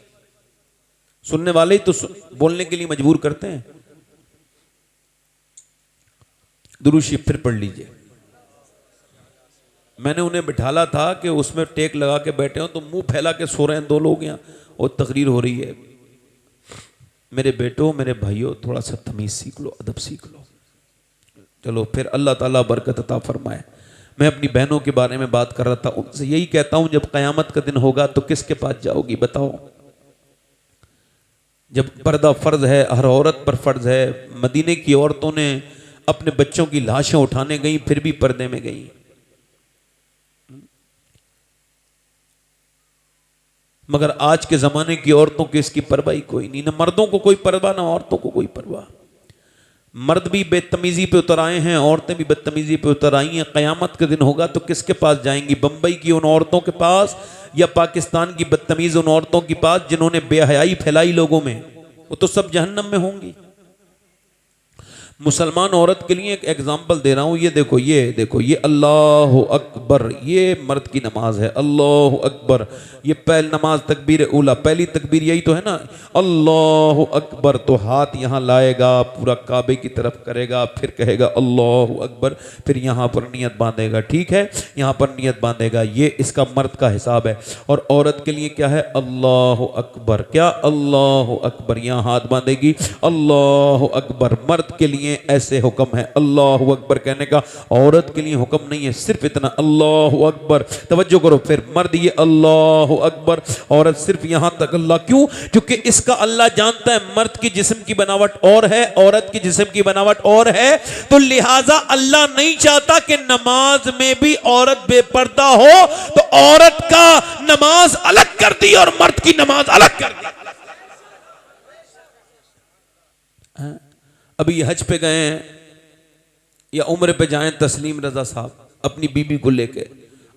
[SPEAKER 1] सुनने वाले ही तो बोलने के लिए मजबूर करते हैं। दुरूद शरीफ फिर पढ़ लीजिए। मैंने उन्हें बिठाला था कि उसमें टेक लगा के बैठे हो, तो मुंह फैला के सो रहे हैं दो लोग यहाँ और तकरीर हो रही है। मेरे बेटों, मेरे भाइयों, थोड़ा सा तमीज़ सीख लो, अदब सीख लो। चलो फिर अल्लाह ताला बरकत अता फरमाए। मैं अपनी बहनों के बारे में बात कर रहा था, उनसे यही कहता हूं जब क़यामत का दिन होगा तो किसके पास जाओगी बताओ? जब पर्दा फर्ज है, हर औरत पर फर्ज है। मदीने की औरतों ने अपने बच्चों की लाशें उठाने गई, फिर भी पर्दे में गई। मगर आज के ज़माने की औरतों की इसकी परवाह ही कोई नहीं, ना मर्दों को कोई परवाह, ना औरतों को कोई परवाह। मर्द भी बेतमीज़ी पे उतर आए हैं, औरतें भी बदतमीज़ी पे उतर आई हैं। क़यामत के दिन होगा तो किसके पास जाएंगी? बम्बई की उन औरतों के पास या पाकिस्तान की बदतमीज़ उन औरतों के पास जिन्होंने बेहयाई फैलाई लोगों में? वो तो सब जहन्नम में होंगी। मुसलमान औरत के लिए एक एग्जाम्पल दे रहा हूँ, ये देखो, ये देखो, ये अल्लाह अकबर, ये मर्द की नमाज है। अल्लाह अकबर, ये पहली नमाज तकबीर उला, पहली तकबीर यही तो है ना, अल्लाह अकबर। तो हाथ यहाँ लाएगा, पूरा काबे की तरफ करेगा, फिर कहेगा अल्लाह अकबर, फिर यहाँ पर नियत बांधेगा, ठीक है, यहाँ पर नियत बांधेगा। ये इसका मर्द का हिसाब है। और औरत के लिए क्या है? अल्लाह अकबर, क्या? अल्लाह अकबर, यहाँ हाथ बांधेगी, अल्लाह अकबर। मर्द के लिए ऐसे हुक्म है अल्लाह अकबर कहने का, औरत के लिए हुक्म नहीं है, सिर्फ इतना अल्लाह अकबर। तवज्जो करो, फिर मर्द ये अल्लाह अकबर, औरत सिर्फ यहां तक अल्लाह। क्यों? क्योंकि इसका अल्लाह जानता है मर्द की जिस्म की बनावट और है, औरत की जिस्म की बनावट और है, तो लिहाजा अल्लाह नहीं चाहता कि नमाज में भी औरत बेपर्दा हो, तो औरत का नमाज अलग कर दी और मर्द की नमाज अलग कर दी। अभी हज पे गए हैं या उम्र पे जाएं, तस्लीम रजा साहब अपनी बीबी को लेके,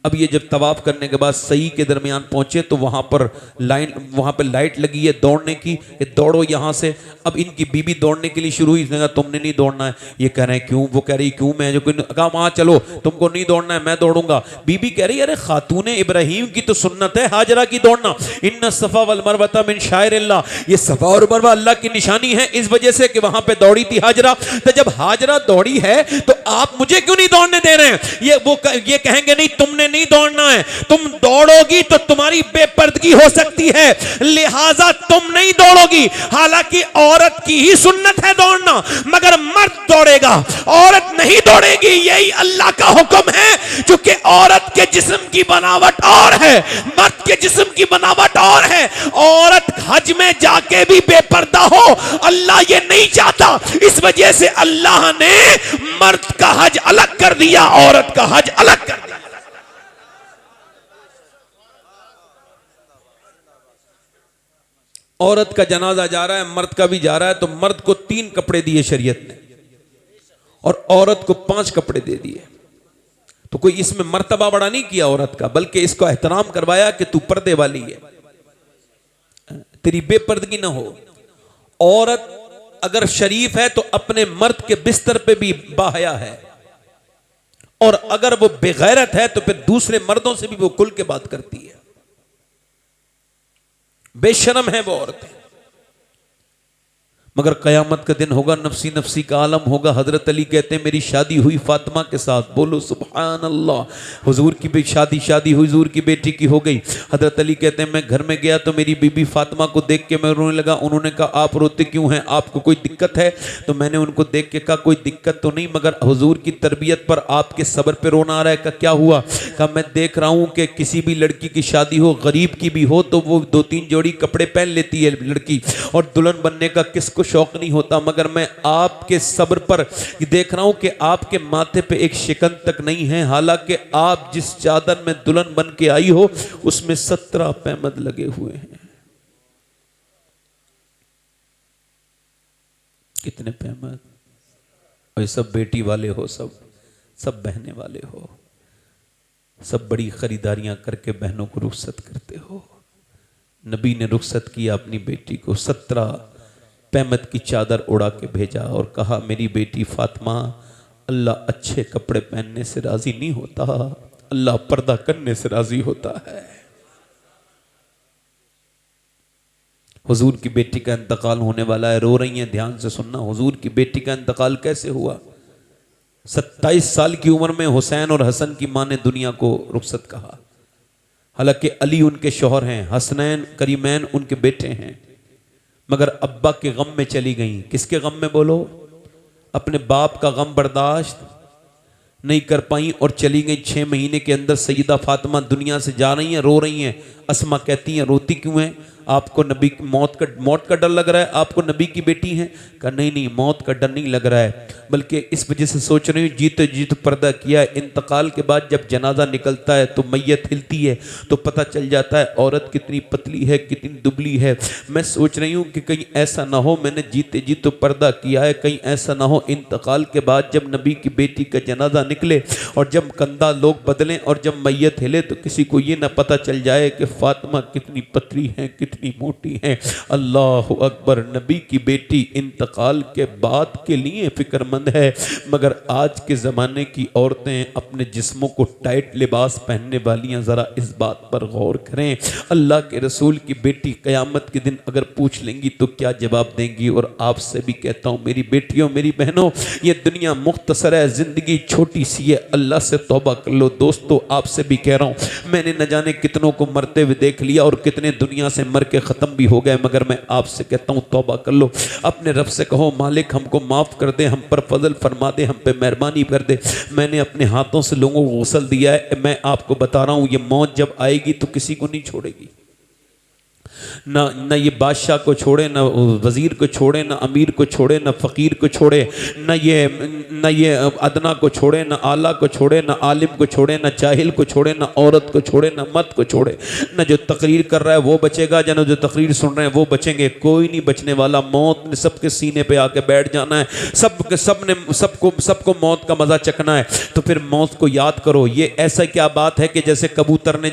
[SPEAKER 1] अब ये जब तवाफ करने के बाद सही के दरमियान पहुंचे तो वहां पर लाइट लगी है दौड़ने की, ये दौड़ो यहां से। अब इनकी बीबी दौड़ने के लिए शुरू हुई, इसने कहा तुमने नहीं दौड़ना है। ये कह रहे हैं क्यों? वो कह रही क्यों? मैं जो कहा वहां चलो, तुमको नहीं दौड़ना है, मैं दौड़ूंगा। बीबी कह रही अरे खातूने इब्राहिम की तो सुन्नत है हाजरा की दौड़ना, इन्ना सफा वल मरवता मिन शायरिल्लाह, ये सफा और मरवा अल्लाह की निशानी है, इस वजह से कि वहां पे दौड़ी थी हाजरा। तो जब हाजरा दौड़ी है तो आप मुझे क्यों नहीं दौड़ने दे रहे हैं? ये कहेंगे नहीं तुमने नहीं दौड़ना है, तुम दौड़ोगी तो तुम्हारी बेपर्दगी हो सकती है, लिहाजा तुम नहीं दौड़ोगी। हालांकि औरत की ही सुन्नत है दौड़ना, मगर मर्द दौड़ेगा, औरत नहीं दौड़ेगी। यही अल्लाह का हुक्म है, क्योंकि औरत के जिस्म की बनावट और है, मर्द के जिस्म की बनावट और है। औरत हज में जाके भी बेपर्दा हो, अल्लाह ये नहीं चाहता। इस वजह से अल्लाह ने मर्द का हज अलग कर दिया, औरत का हज अलग कर दिया। औरत का जनाजा जा रहा है, मर्द का भी जा रहा है, तो मर्द को 3 कपड़े दिए शरीयत ने और औरत को 5 कपड़े दे दिए। तो कोई इसमें मर्तबा बड़ा नहीं किया औरत का, बल्कि इसको एहतराम करवाया कि तू पर्दे वाली है, तेरी बेपर्दगी ना हो। औरत अगर शरीफ है तो अपने मर्द के बिस्तर पे भी बाहया है, और अगर वो बेगैरत है तो फिर दूसरे मर्दों से भी वो खुल के बात करती है, बेशर्म है वो औरतें। मगर कयामत का दिन होगा, नफसी नफसी का आलम होगा। हजरत अली कहते हैं मेरी शादी हुई फातिमा के साथ, बोलो सुभान अल्लाह। हुजूर की भी शादी हुई, हुजूर की बेटी की हो गई। हजरत अली कहते हैं मैं घर में गया तो मेरी बीबी फातिमा को देख के मैं रोने लगा। उन्होंने कहा आप रोते क्यों हैं, आपको कोई दिक्कत है? तो मैंने उनको देख के कहा कोई दिक्कत तो नहीं, मगर हुजूर की तरबियत पर आपके सब्र पे रोना आ रहा है। कहा क्या हुआ? कहा मैं देख रहा हूं कि किसी भी लड़की की शादी हो, गरीब की भी हो, तो वो 2-3 जोड़ी कपड़े पहन लेती है लड़की, और दुल्हन बनने का किसको शौक नहीं होता। मगर मैं आपके सब्र पर देख रहा हूं कि आपके माथे पे एक शिकन तक नहीं है, हालांकि आप जिस चादर में दुल्हन बन के आई हो उसमें 17 पैमद लगे हुए हैं। कितने पैमद? और सब बेटी वाले हो, सब बहने वाले हो, सब बड़ी खरीदारियां करके बहनों को रुखसत करते हो। नबी ने रुखसत किया अपनी बेटी को, 17 पैमद की चादर उड़ा के भेजा और कहा मेरी बेटी फातिमा, अल्लाह अच्छे कपड़े पहनने से राजी नहीं होता, अल्लाह पर्दा करने से राजी होता है। हुजूर की बेटी का इंतकाल होने वाला है, रो रही हैं, ध्यान से सुनना। हुजूर की बेटी का इंतकाल कैसे हुआ? 27 साल की उम्र में हुसैन और हसन की मां ने दुनिया को रुखसत कहा। हालांकि अली उनके शौहर हैं, हसनैन करीमैन उनके बेटे हैं, मगर अब्बा के गम में चली गई। किसके गम में बोलो? अपने बाप का गम बर्दाश्त नहीं कर पाई और चली गई। 6 महीने के अंदर सईदा फातिमा दुनिया से जा रही हैं, रो रही हैं। अस्मा कहती हैं रोती क्यों हैं? आपको नबी की मौत का डर लग रहा है? आपको नबी की बेटी हैं? कहा नहीं मौत का डर नहीं लग रहा है, बल्कि इस वजह से सोच रही हूँ जीते जीत पर्दा किया। इंतकाल के बाद जब जनाजा निकलता है तो मैयत हिलती है तो पता चल जाता है औरत कितनी पतली है, कितनी दुबली है। मैं सोच रही हूँ कि कहीं ऐसा ना हो मैंने जीते जी तो पर्दा किया है, कहीं ऐसा ना हो इंतकाल के बाद जब नबी की बेटी का जनाजा निकले और जब कंधा लोग बदलें और जब मैयत हिले तो किसी को ये ना पता चल जाए कि फातिमा कितनी पतली है, कितनी मोटी है। अल्लाह अकबर। नबी की बेटी इंतकाल के बाद के लिए फिक्रमंद है, मगर आज के ज़माने की औरतें अपने जिस्मों को टाइट लिबास पहनने वाली हैं। ज़रा इस बात पर गौर करें। अल्लाह के रसूल की बेटी क़यामत के दिन अगर पूछ लेंगी तो क्या जवाब देंगी? और आपसे भी कहता हूँ मेरी बेटियों, मेरी बहनों, ये दुनिया मुख्तसर है, ज़िंदगी छोटी सी है, अल्लाह से तौबा कर लो। दोस्तों आपसे भी कह रहा हूँ, मैंने न जाने कितनों को मरते हुए देख लिया और कितने दुनिया से मर के ख़त्म भी हो गए, मगर मैं आपसे कहता हूँ तौबा कर लो। अपने रब से कहो मालिक हमको माफ़ कर दे, हम पर फजल फरमा दे, हम पे मेहरबानी कर दे। मैंने अपने हाथों से लोगों को गुस्ल दिया है। मैं आपको बता रहा हूँ ये मौत जब आएगी तो किसी को नहीं छोड़ेगी। न ये बादशाह को छोड़े, न वज़ीर को छोड़े, न अमीर को छोड़े, न फ़कीर को छोड़े, न ये अदना को छोड़े, न आला को छोड़े, न आलिम को छोड़े, न जाहिल को छोड़े, न औरत को छोड़े, न मर्द को छोड़े। न जो तकरीर कर रहा है वो बचेगा, न जो तकरीर सुन रहे हैं वो बचेंगे। कोई नहीं बचने वाला। मौत ने सबके सीने पे आके बैठ जाना है। सबको मौत का मज़ा चखना है। तो फिर मौत को याद करो। ये ऐसा क्या बात है कि जैसे कबूतर ने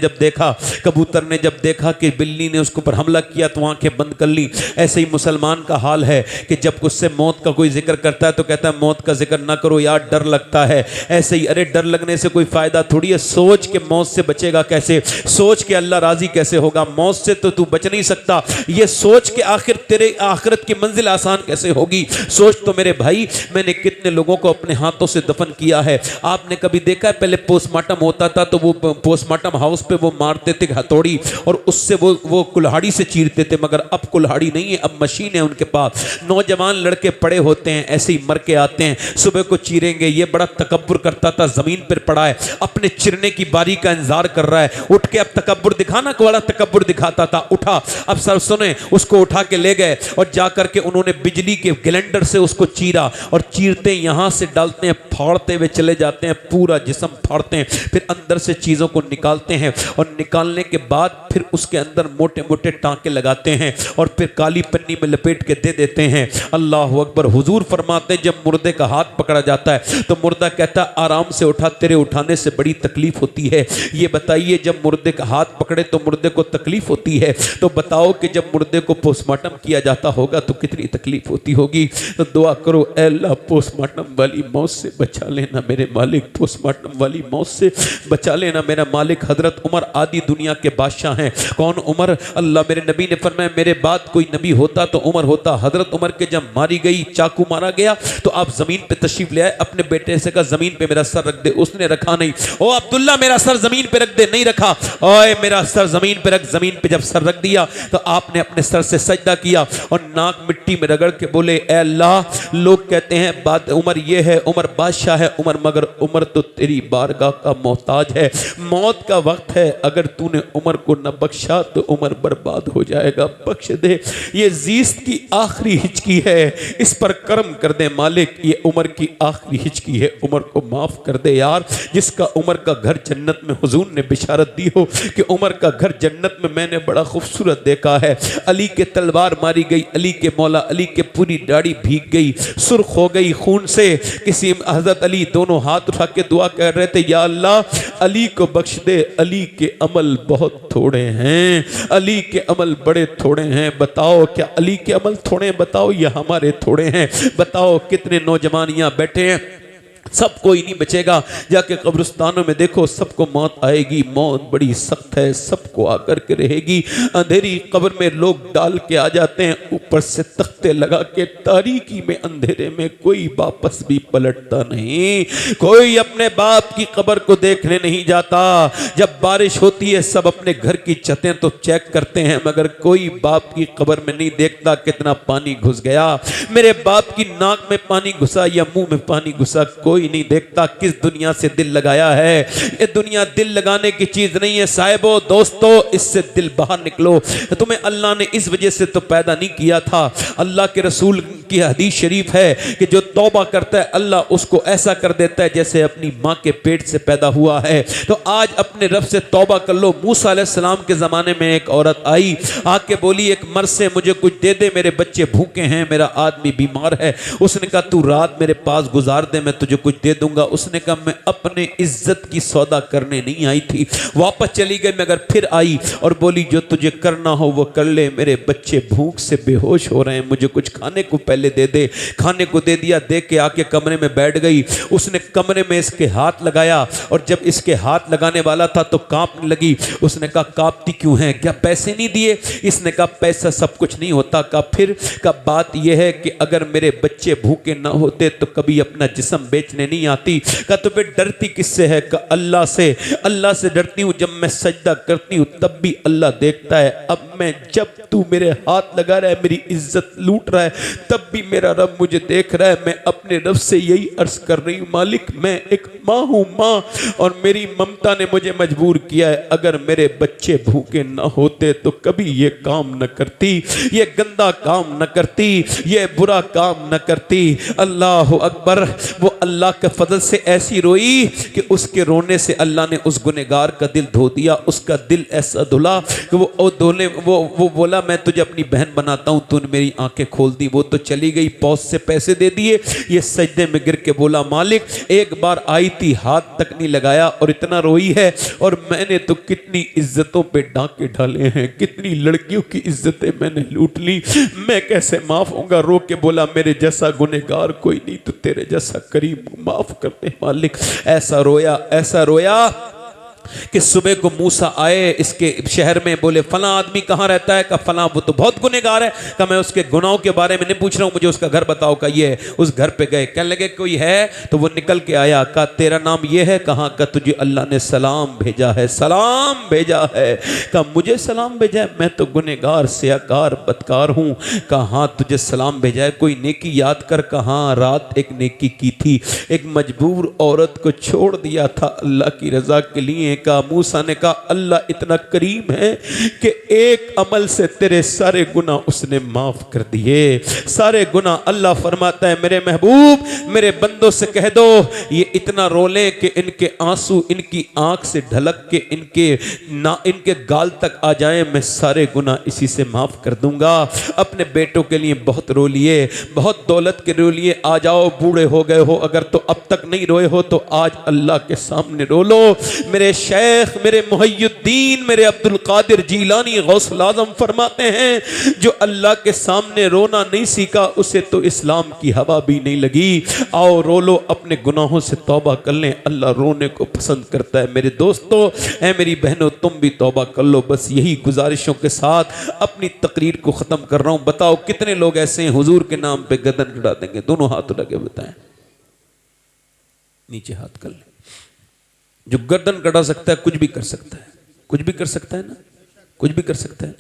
[SPEAKER 1] जब देखा कि बिल्ली ने उसके ऊपर हमला किया तो आंखें बंद कर ली, ऐसे ही मुसलमान का हाल है कि जब उससे मौत का कोई जिक्र करता है तो कहता है मौत का जिक्र ना करो यार, डर लगता है। ऐसे ही, अरे डर लगने से कोई फायदा थोड़ी है। सोच के मौत से बचेगा कैसे, सोच के अल्लाह राजी कैसे होगा। मौत से तो तू बच नहीं सकता। ये सोच के आखिर तेरे आखिरत की मंजिल आसान कैसे होगी। सोच तो मेरे भाई, मैंने कितने लोगों को अपने हाथों से दफन किया है। आपने कभी देखा है, पहले पोस्टमार्टम होता था तो वो पोस्टमार्टम हाउस पे वो मारते थे हथौड़ी और उससे वो कुल्हाड़ी से चीरते थे, मगर अब कुल्हाड़ी नहीं है, अब मशीन है उनके पास। नौजवान लड़के पड़े होते हैं, ऐसे ही मर के आते हैं, सुबह को चीरेंगे। ये बड़ा तकब्बुर करता था, जमीन पर पड़ा है, अपने चिरने की बारी का इंतजार कर रहा है। उठ के अब तकब्बुर दिखाना, को बड़ा तकब्बुर दिखाता था। उठा, अब सर सुने, उसको उठा के ले गए और जाकर के उन्होंने बिजली के ग्लेंडर से उसको चीरा और चीरते यहां से डालते हैं, फाड़ते हुए चले जाते हैं, पूरा जिस्म फाड़ते हैं, फिर अंदर से चीजों को निकालते हैं और निकालने के बाद फिर उसके अंदर मोटे मोटे टांके लगाते हैं और फिर काली पन्नी में लपेट के दे देते हैं। अल्लाह अकबर। हुजूर फरमाते हैं जब मुर्दे का हाथ पकड़ा जाता है तो मुर्दा कहता है आराम से उठा, तेरे उठाने से बड़ी तकलीफ होती है। ये बताइए, जब मुर्दे का हाथ पकड़े तो मुर्दे को तकलीफ होती है, तो बताओ कि जब मुर्दे को पोस्टमार्टम किया जाता होगा तो कितनी तकलीफ होती होगी। तो दुआ करो, ऐ अल्लाह पोस्टमार्टम वाली मौत से बचा लेना मेरे मालिक, पोस्टमार्टम वाली मौत से बचा लेना मेरा मालिक। हजरत उमर आदि दुनिया के बादशाह हैं। कौन उमर? अल्लाह मेरे नबी ने फरमाया मेरे बाद कोई नबी होता तो उमर होता। हजरत उमर के जब मारी गई, चाकू मारा गया, तो आप जमीन पे तशरीफ ले आए, अपने बेटे से कहा जमीन पे मेरा सर रख दे। उसने रखा नहीं। ओ अब्दुल्ला मेरा सर जमीन पे रख दे, नहीं रखा। ओए मेरा सर जमीन पे रख। जमीन पे जब सर रख दिया तो आपने अपने सर से सजदा किया और नाक मिट्टी में रगड़ के बोले, ऐ अल्लाह, लोग कहते हैं बात उमर ये है, उमर बादशाह है, उमर, मगर उमर तो तेरी बारगाह का मोहताज है। मौत का वक्त है, अगर तूने उमर को न बख्शा तो उमर बर्बाद हो जाएगा, बख्श दे। ये जीस्त की आखिरी हिचकी है, इस पर कर्म कर दे मालिक। ये उमर की आखिरी हिचकी है, उमर को माफ कर दे यार। जिसका उमर का घर जन्नत में हुजूर ने बिशारत दी हो कि उमर का घर जन्नत में मैंने बड़ा खूबसूरत देखा है। अली के तलवार मारी गई, अली के मौला अली के पूरी दाढ़ी भीग गई, सुर्ख हो गई खून से। किसी हजरत अली दोनों हाथ उठा के दुआ कर रहे थे, या अल्लाह अली को बख्श दे, अली के अमल बहुत थोड़े हैं, अली के अमल बड़े थोड़े हैं। बताओ क्या अली के अमल थोड़े हैं? बताओ या हमारे थोड़े हैं? बताओ कितने नौजवान यहाँ बैठे हैं, सब कोई नहीं बचेगा। जाके कब्रिस्तानों में देखो, सबको मौत आएगी। मौत बड़ी सख्त है, सबको आकर के रहेगी। अंधेरी कब्र में लोग डाल के आ जाते हैं, ऊपर से तख्ते लगा के, तारीकी में अंधेरे में कोई वापस भी पलटता नहीं। कोई अपने बाप की कब्र को देखने नहीं जाता। जब बारिश होती है सब अपने घर की छतें तो चेक करते हैं, मगर कोई बाप की कब्र में नहीं देखता कितना पानी घुस गया, मेरे बाप की नाक में पानी घुसा या मुंह में पानी घुसा, कोई नहीं देखता। किस दुनिया से दिल लगाया है? ये दुनिया दिल लगाने की चीज नहीं है साहिबो, दोस्तों, इससे दिल बाहर निकलो। तुम्हें अल्लाह ने इस वजह से तो पैदा नहीं किया था। अल्लाह के रसूल की हदीस शरीफ है कि जो तौबा करता है अल्लाह उसको ऐसा कर देता है जैसे अपनी माँ के पेट से पैदा हुआ है। तो आज अपने रब से तौबा कर लो। मूसा अलैहिस्सलाम के ज़माने में एक औरत आई, आके बोली एक मर्द से मुझे कुछ दे दे, मेरे बच्चे भूखे हैं, मेरा आदमी बीमार है। उसने कहा तू रात मेरे पास गुजार दे, मैं तुझे कुछ दे दूंगा। उसने कहा मैं अपने इज्जत की सौदा करने नहीं आई थी। वापस चली गई, मगर फिर आई और बोली जो तुझे करना हो वो कर ले, मेरे बच्चे भूख से बेहोश हो रहे हैं, मुझे कुछ खाने को पहले दे दे। खाने को दे दिया, दे के आके कमरे में बैठ गई। उसने कमरे में इसके हाथ लगाया और जब इसके हाथ लगाने वाला था तो कांपने लगी। उसने कहा कांपती क्यों है, क्या पैसे नहीं दिए? इसने कहा पैसा सब कुछ नहीं होता। कहा फिर? का बात यह है कि अगर मेरे बच्चे भूखे ना होते तो कभी अपना जिस्म बेचने नहीं आती। कहा तो फिर डरती किससे है? कहा अल्लाह से। अल्लाह से डरती हूँ, जब मैं सजदा करती हूँ तब भी अल्लाह देखता है। अब मैं जब तू मेरे हाथ लगा रहा है, मेरी इज्जत लूट रहा है, तब भी मेरा रब मुझे देख रहा है, मैं अपने रब से यही अर्ज कर रही हूँ, मालिक मैं एक माँ हूँ, माँ, और मेरी ममता ने मुझे मजबूर किया है। अगर मेरे बच्चे भूखे न होते तो कभी ये काम न करती, ये गंदा काम न करती, ये बुरा काम न करती। अल्लाह अकबर। वो अल्लाह के फजल से ऐसी रोई कि उसके रोने से अल्लाह ने उस गुनहगार का दिल धो दिया। उसका दिल ऐसा धुला कि वो बोला मैं तुझे अपनी बहन बनाता हूं, तूने मेरी आंखें खोल दी। वो तो चली गई, पौस से पैसे दे दिए। ये सजदे में गिर के बोला मालिक एक बार आई थी, हाथ तक नहीं लगाया और इतना रोई है। और मैंने तो कितनी इज्जतों पे डांके डाले हैं, कितनी लड़कियों की इज्जतें मैंने लूट ली, मैं कैसे माफ होऊंगा। रो के बोला मेरे जैसा गुनहगार कोई नहीं, तो तेरे जैसा करीम माफ करने मालिक। ऐसा रोया कि सुबह को मूसा आए इसके शहर में, बोले फला आदमी कहाँ रहता है? का फला, वो तो बहुत गुनहगार है। का मैं उसके गुनाहों के बारे में नहीं पूछ रहा हूँ, मुझे उसका घर बताओ। का ये है। उस घर पे गए, कहने लगे कोई है? तो वो निकल के आया। का तेरा नाम ये है? कहाँ? का तुझे अल्लाह ने सलाम भेजा है, सलाम भेजा है। का मुझे सलाम भेजा है? मैं तो गुनहगार सियाकार बदकार हूँ। कहाँ तुझे सलाम भेजा है? कोई नेकी याद कर। कहाँ? रात एक नेकी की थी, एक मजबूर औरत को छोड़ दिया था अल्लाह की रजा के लिए। का मूसा ने कहा अल्लाह इतना करीम है कि एक अमल से तेरे सारे गुनाह उसने माफ कर दिए, सारे गुनाह। अल्लाह फरमाता है मेरे महबूब मेरे बंदों से कह दो ये इतना रोले कि इनके आंसू इनकी आंख से ढलक के इनके गाल तक आ जाए, मैं सारे गुनाह इसी से माफ कर दूंगा। अपने बेटों के लिए बहुत रो लिए, बहुत दौलत के रो लिए। आ जाओ, बूढ़े हो गए हो अगर तो अब तक नहीं रोए हो तो आज अल्लाह के सामने रो लो। मेरे शेख मेरे मुहय्यिद्दीन मेरे अब्दुल कादिर जीलानी गौसुल आज़म फरमाते हैं जो अल्लाह के सामने रोना नहीं सीखा उसे तो इस्लाम की हवा भी नहीं लगी। आओ रो लो, अपने गुनाहों से तौबा कर लें, अल्लाह रोने को पसंद करता है। मेरे दोस्तों ऐ मेरी बहनों तुम भी तौबा कर लो। बस यही गुजारिशों के साथ अपनी तकरीर को ख़त्म कर रहा हूँ। बताओ कितने लोग ऐसे हैं हुजूर के नाम पे गर्दन कटा देंगे? दोनों हाथ लगे बताएं, नीचे हाथ कर लें। जो गर्दन कटा सकता है कुछ भी कर सकता है, कुछ भी कर सकता है ना, कुछ भी कर सकता है।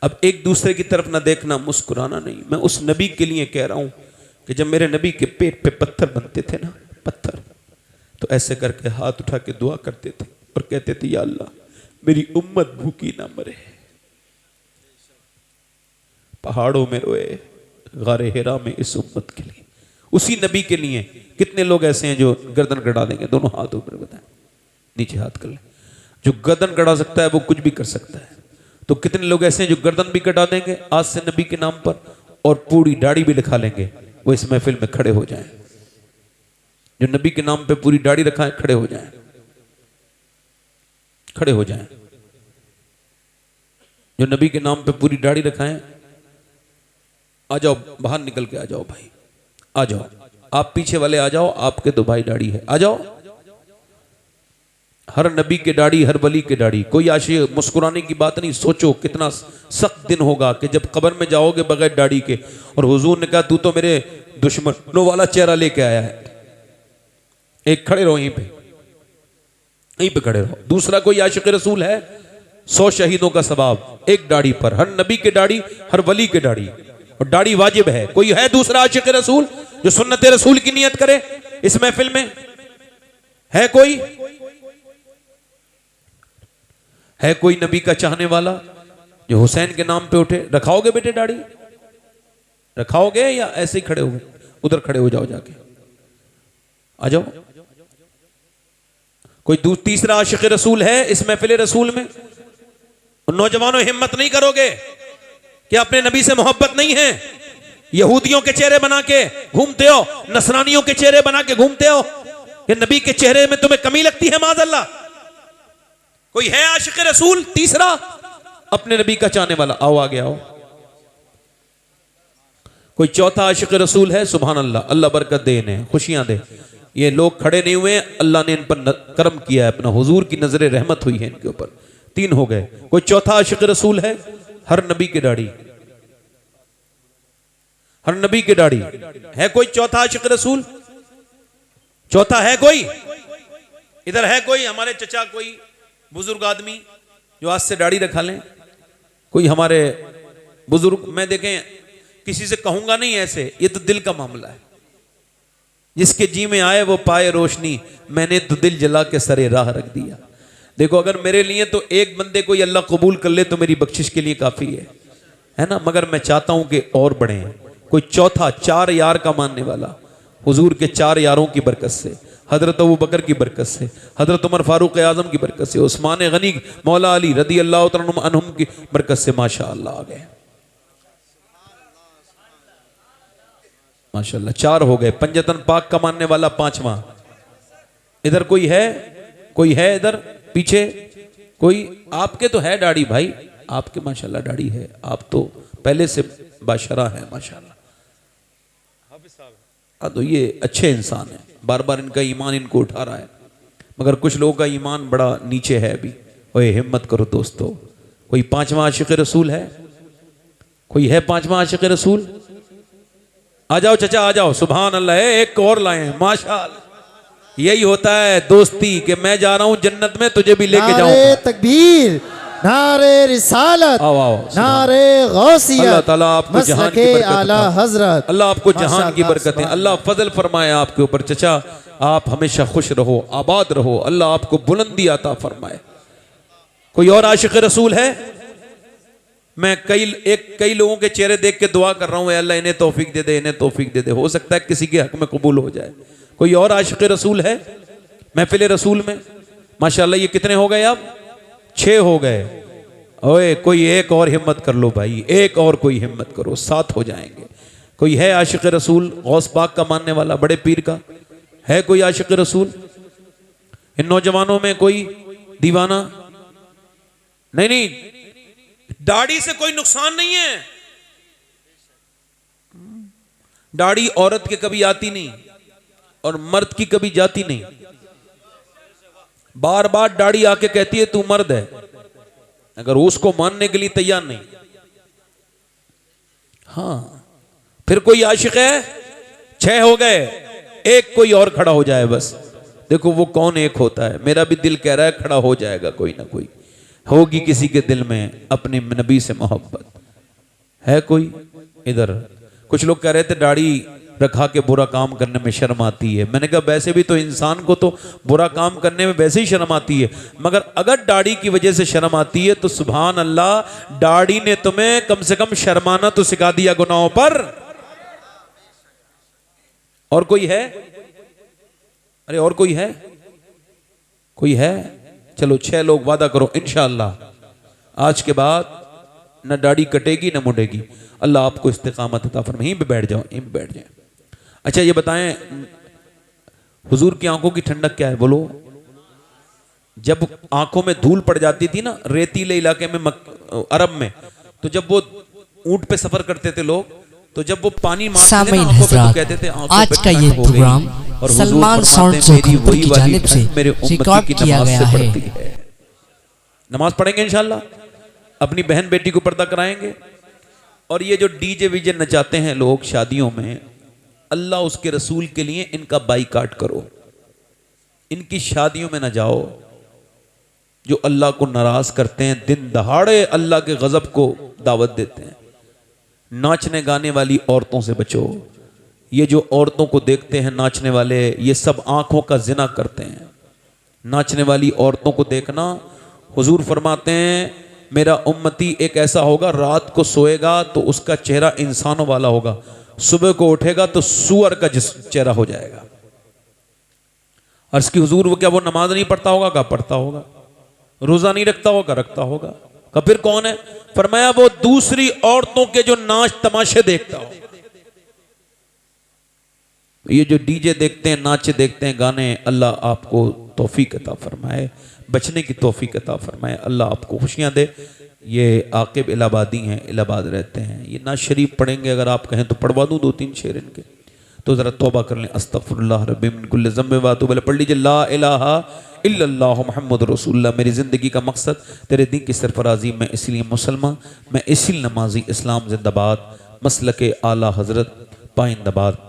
[SPEAKER 1] अब एक दूसरे की तरफ ना देखना, मुस्कुराना नहीं। मैं उस नबी के लिए कह रहा हूं कि जब मेरे नबी के पेट पे पत्थर बनते थे ना, पत्थर, तो ऐसे करके हाथ उठा के दुआ करते थे और कहते थे या अल्लाह मेरी उम्मत भूखी ना मरे। पहाड़ों में रोए, गारे हिरा में इस उम्मत के लिए, उसी नबी के लिए। कितने लोग ऐसे हैं जो गर्दन कटा देंगे? दोनों हाथ ऊपर बताएं, नीचे हाथ कर ले। जो गर्दन कटा सकता है वो कुछ भी कर सकता है। तो कितने लोग ऐसे हैं जो गर्दन भी कटा देंगे आज से नबी के नाम पर और पूरी दाढ़ी भी लिखा लेंगे? वो इस महफिल में खड़े हो जाएं। जो नबी के नाम पे पूरी दाढ़ी रखा है खड़े हो जाएं, खड़े हो जाएं। जो नबी के नाम पे पूरी दाढ़ी रखा है, आ जाओ, बाहर निकल के आ जाओ भाई, आ जाओ। आप पीछे वाले आ जाओ, आपके तो भाई दाढ़ी है, आ जाओ। हर नबी के दाढ़ी, हर वली के दाढ़ी। कोई आशी मुस्कुराने की बात नहीं। सोचो कितना सख्त दिन होगा कि जब कब्र में जाओगे बगैर दाढ़ी के, और हुजूर ने कहा तू तो मेरे दुश्मनों वाला चेहरा लेके आया है। एक खड़े रहो, यहीं पे खड़े रहो। दूसरा कोई आशिक रसूल है? 100 शहीदों का सवाब एक दाढ़ी पर। हर नबी के दाढ़ी, हर वली के दाढ़ी, और दाढ़ी वाजिब है। कोई है दूसरा आशिक रसूल जो सुन्नत रसूल की नियत करे इस महफिल में? है कोई? है कोई नबी का चाहने वाला जो हुसैन के नाम पे उठे? रखाओगे बेटे दाढ़ी? रखाओगे या ऐसे ही खड़े हो? उधर खड़े हो जाओ, जाके आ जाओ। कोई तीसरा आशिक रसूल है इस महफिल रसूल में? नौजवानों हिम्मत नहीं करोगे कि अपने नबी से मोहब्बत नहीं है? यहूदियों के चेहरे बना के घूमते हो, नसरानियों के चेहरे बना के घूमते हो, कि नबी के चेहरे में तुम्हें कमी लगती है माज़अल्लाह? कोई है आशिक रसूल तीसरा अपने नबी का चाहने वाला? आओ आगे आओ। कोई चौथा आशिक रसूल है? सुभान अल्लाह, अल्लाह बरकत दे, इन्हें खुशियां दे। ये लोग खड़े नहीं हुए, अल्लाह ने इन पर करम किया है, अपना हुजूर की नजर रहमत हुई है इनके ऊपर। 3 हो गए। कोई चौथा आशिक रसूल है? हर नबी की दाढ़ी, हर नबी की दाढ़ी है। कोई चौथा आशिक रसूल? चौथा है कोई? इधर है कोई हमारे चचा, कोई बुजुर्ग आदमी जो आज से दाढ़ी रखा लें? कोई हमारे बुजुर्ग में देखें किसी से कहूंगा नहीं ऐसे, ये तो दिल का मामला है। जिसके जी में आए वो पाए रोशनी, मैंने तो दिल जला के सरे राह रख दिया। देखो अगर मेरे लिए तो एक बंदे को अल्लाह कबूल कर ले तो मेरी बख्शिश के लिए काफ़ी है ना, मगर मैं चाहता हूं कि और बढ़े। कोई चौथा 4 यार का मानने वाला, हुजूर के 4 यारों की बरकत से, हजरत अबू बकर की बरकत से, हजरत उमर फारूक आजम की बरकत से, उस्मान गनी मौला अली रदी अल्लाह तआला अन्हुम की बरकत से माशाअल्लाह आ गए। माशाअल्लाह 4 हो गए। पंजतन पाक का मानने वाला 5वां। इधर कोई है? कोई है इधर पीछे कोई? आपके तो है दाढ़ी भाई, आपके माशाल्लाह दाढ़ी है, आप तो पहले से बाशरा है माशाल्लाह। तो ये अच्छे इंसान है, बार बार इनका ईमान इनको उठा रहा है, मगर कुछ लोगों का ईमान बड़ा नीचे है अभी। ओए हिम्मत करो दोस्तों। कोई 5वां आशिक रसूल है? कोई है 5वां आशिक रसूल? आ जाओ चचा आ जाओ। सुभान अल्लाह। एक और लाए माशाअल्लाह। यही होता है दोस्ती कि मैं जा रहा हूं जन्नत में, तुझे भी लेके जाऊंगा।
[SPEAKER 2] नारे तकबीर, नारे रिसालत,
[SPEAKER 1] आओ आओ।
[SPEAKER 2] नारे गौसियत,
[SPEAKER 1] अल्लाह ताला आपको जहान की बरकत
[SPEAKER 2] आला
[SPEAKER 1] अता-
[SPEAKER 2] हजरत,
[SPEAKER 1] अल्लाह आपको जहान की
[SPEAKER 2] माशाअल्लाह,
[SPEAKER 1] बरकतें, अल्लाह फजल फरमाए आपके ऊपर। चचा आप हमेशा खुश रहो, आबाद रहो, अल्लाह आपको बुलंदी अता फरमाए। कोई और आशिक रसूल है? मैं कई लोगों के चेहरे देख के दुआ कर रहा हूं, अल्लाह इन्हें तौफीक दे दे, इन्हें तौफीक दे दे। हो सकता है किसी के हक में कबूल हो जाए। कोई और आशिक रसूल है महफिल रसूल में? माशाअल्लाह ये कितने हो गए अब? 6 हो गए। ओए कोई एक और हिम्मत कर लो भाई, एक और कोई हिम्मत करो, 7 हो जाएंगे। कोई है आशिक रसूल गौस पाक का मानने वाला, बड़े पीर का? है कोई आशिक रसूल इन नौजवानों में? कोई दीवाना? नहीं, दाढ़ी से कोई नुकसान नहीं है। दाढ़ी औरत के कभी आती नहीं और मर्द की कभी जाती नहीं। बार बार दाढ़ी आके कहती है तू मर्द है, अगर उसको मानने के लिए तैयार नहीं। हाँ फिर कोई आशिक है? 6 हो गए, एक कोई और खड़ा हो जाए बस। देखो वो कौन एक होता है? मेरा भी दिल कह रहा है खड़ा हो जाएगा कोई ना कोई, होगी किसी के दिल में अपने नबी से मोहब्बत। है कोई इधर? कुछ लोग कह रहे थे दाढ़ी रखा के बुरा काम करने में शर्म आती है। मैंने कहा वैसे भी तो इंसान को तो बुरा काम करने में वैसे ही शर्म आती है, मगर अगर दाढ़ी की वजह से शर्म आती है तो सुभान अल्लाह, दाढ़ी ने तुम्हें कम से कम शर्माना तो सिखा दिया गुनाहों पर। और कोई है? अरे और कोई है? कोई है? चलो 6 लोग, वादा करो इंशाअल्लाह आज के बाद न दाढ़ी कटेगी न मुड़ेगी। अल्लाह आपको इस्तिकामत अता फरमाए। यहीं पे बैठ जाओ, यहीं पे बैठ जाए। अच्छा ये बताएं, हुजूर की आंखों की ठंडक क्या है? बोलो। जब आंखों में धूल पड़ जाती थी ना रेतीले इलाके में अरब में, तो जब वो ऊंट पे सफर करते थे लोग, तो जब वो पानी मारते थे ना आंखों पे तो कहते थे आंखों
[SPEAKER 3] आज
[SPEAKER 1] पे
[SPEAKER 3] का ये
[SPEAKER 1] ठंडक हो गई।
[SPEAKER 3] प्रोग्राम
[SPEAKER 1] और हुजूर
[SPEAKER 3] सलमान
[SPEAKER 1] फरमाते
[SPEAKER 3] साउंड
[SPEAKER 1] हैं,
[SPEAKER 3] सोखपुर
[SPEAKER 1] मेरी वही
[SPEAKER 3] की
[SPEAKER 1] वाली
[SPEAKER 3] जानिब से
[SPEAKER 1] ठंड मेरे उम्मती
[SPEAKER 3] रिकॉर्ड
[SPEAKER 1] की
[SPEAKER 3] किया
[SPEAKER 1] नमाज
[SPEAKER 3] गया
[SPEAKER 1] से
[SPEAKER 3] है।
[SPEAKER 1] पड़ती है। नमाज पढ़ेंगे इंशाल्लाह, अपनी बहन बेटी को पर्दा कराएंगे। और ये जो डीजे वीजे नचाते हैं लोग शादियों में, अल्लाह उसके रसूल के लिए इनका बाइकाट करो, इनकी शादियों में न जाओ। जो अल्लाह को नाराज करते हैं, दिन दहाड़े अल्लाह के गजब को दावत देते हैं। नाचने गाने वाली औरतों से बचो। ये जो औरतों को देखते हैं नाचने वाले, ये सब आंखों का जिना करते हैं। नाचने वाली औरतों को देखना, हुजूर फरमाते हैं मेरा उम्मती एक ऐसा होगा, रात को सोएगा तो उसका चेहरा इंसानों वाला होगा, सुबह को उठेगा तो सुअर का चेहरा हो जाएगा। अर्ज़ की हुजूर वो क्या वो नमाज नहीं पढ़ता होगा? क्या पढ़ता होगा? रोजा नहीं रखता होगा? रखता होगा। का फिर कौन है? फरमाया वो दूसरी औरतों के जो नाच तमाशे देखता हो। ये जो डीजे देखते हैं, नाचे देखते हैं, गाने, अल्लाह आपको तौफीक अता फरमाए, बचने की तौफीक अता फरमाए। अल्लाह आपको खुशियां दे। ये आकिब इलाहाबादी हैं, इलाहाबाद रहते हैं। ये ना शरीफ पढ़ेंगे, अगर आप कहें तो पढ़वा दूं 2-3 शेर इनके, तो ज़रा तौबा कर लें। अस्तगफिरुल्लाह रब्बी मिन कुल्लि ज़म्बिन व अतूबु इलैह। पढ़ लीजिए ला इलाहा इल्लल्लाहु मुहम्मदुर रसूलुल्लाह। मेरी ज़िंदगी का मकसद तेरे दीन की सरफराजी, मैं इसलिए मुसलमान, मैं इसलिए नमाजी, इस्लाम जिंदाबाद, मसलके आला हज़रत पाइंदाबाद।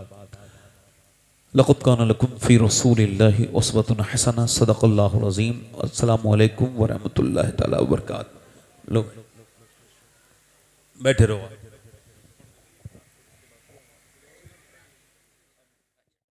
[SPEAKER 1] लक़द कान लकुम फ़ी रसूलिल्लाहि उस्वतुन हसना। सदक़ल्लाहुल अज़ीम। अस्सलामु अलैकुम व रहमतुल्लाहि तआला व बरकातहू। लो बैठे रहो।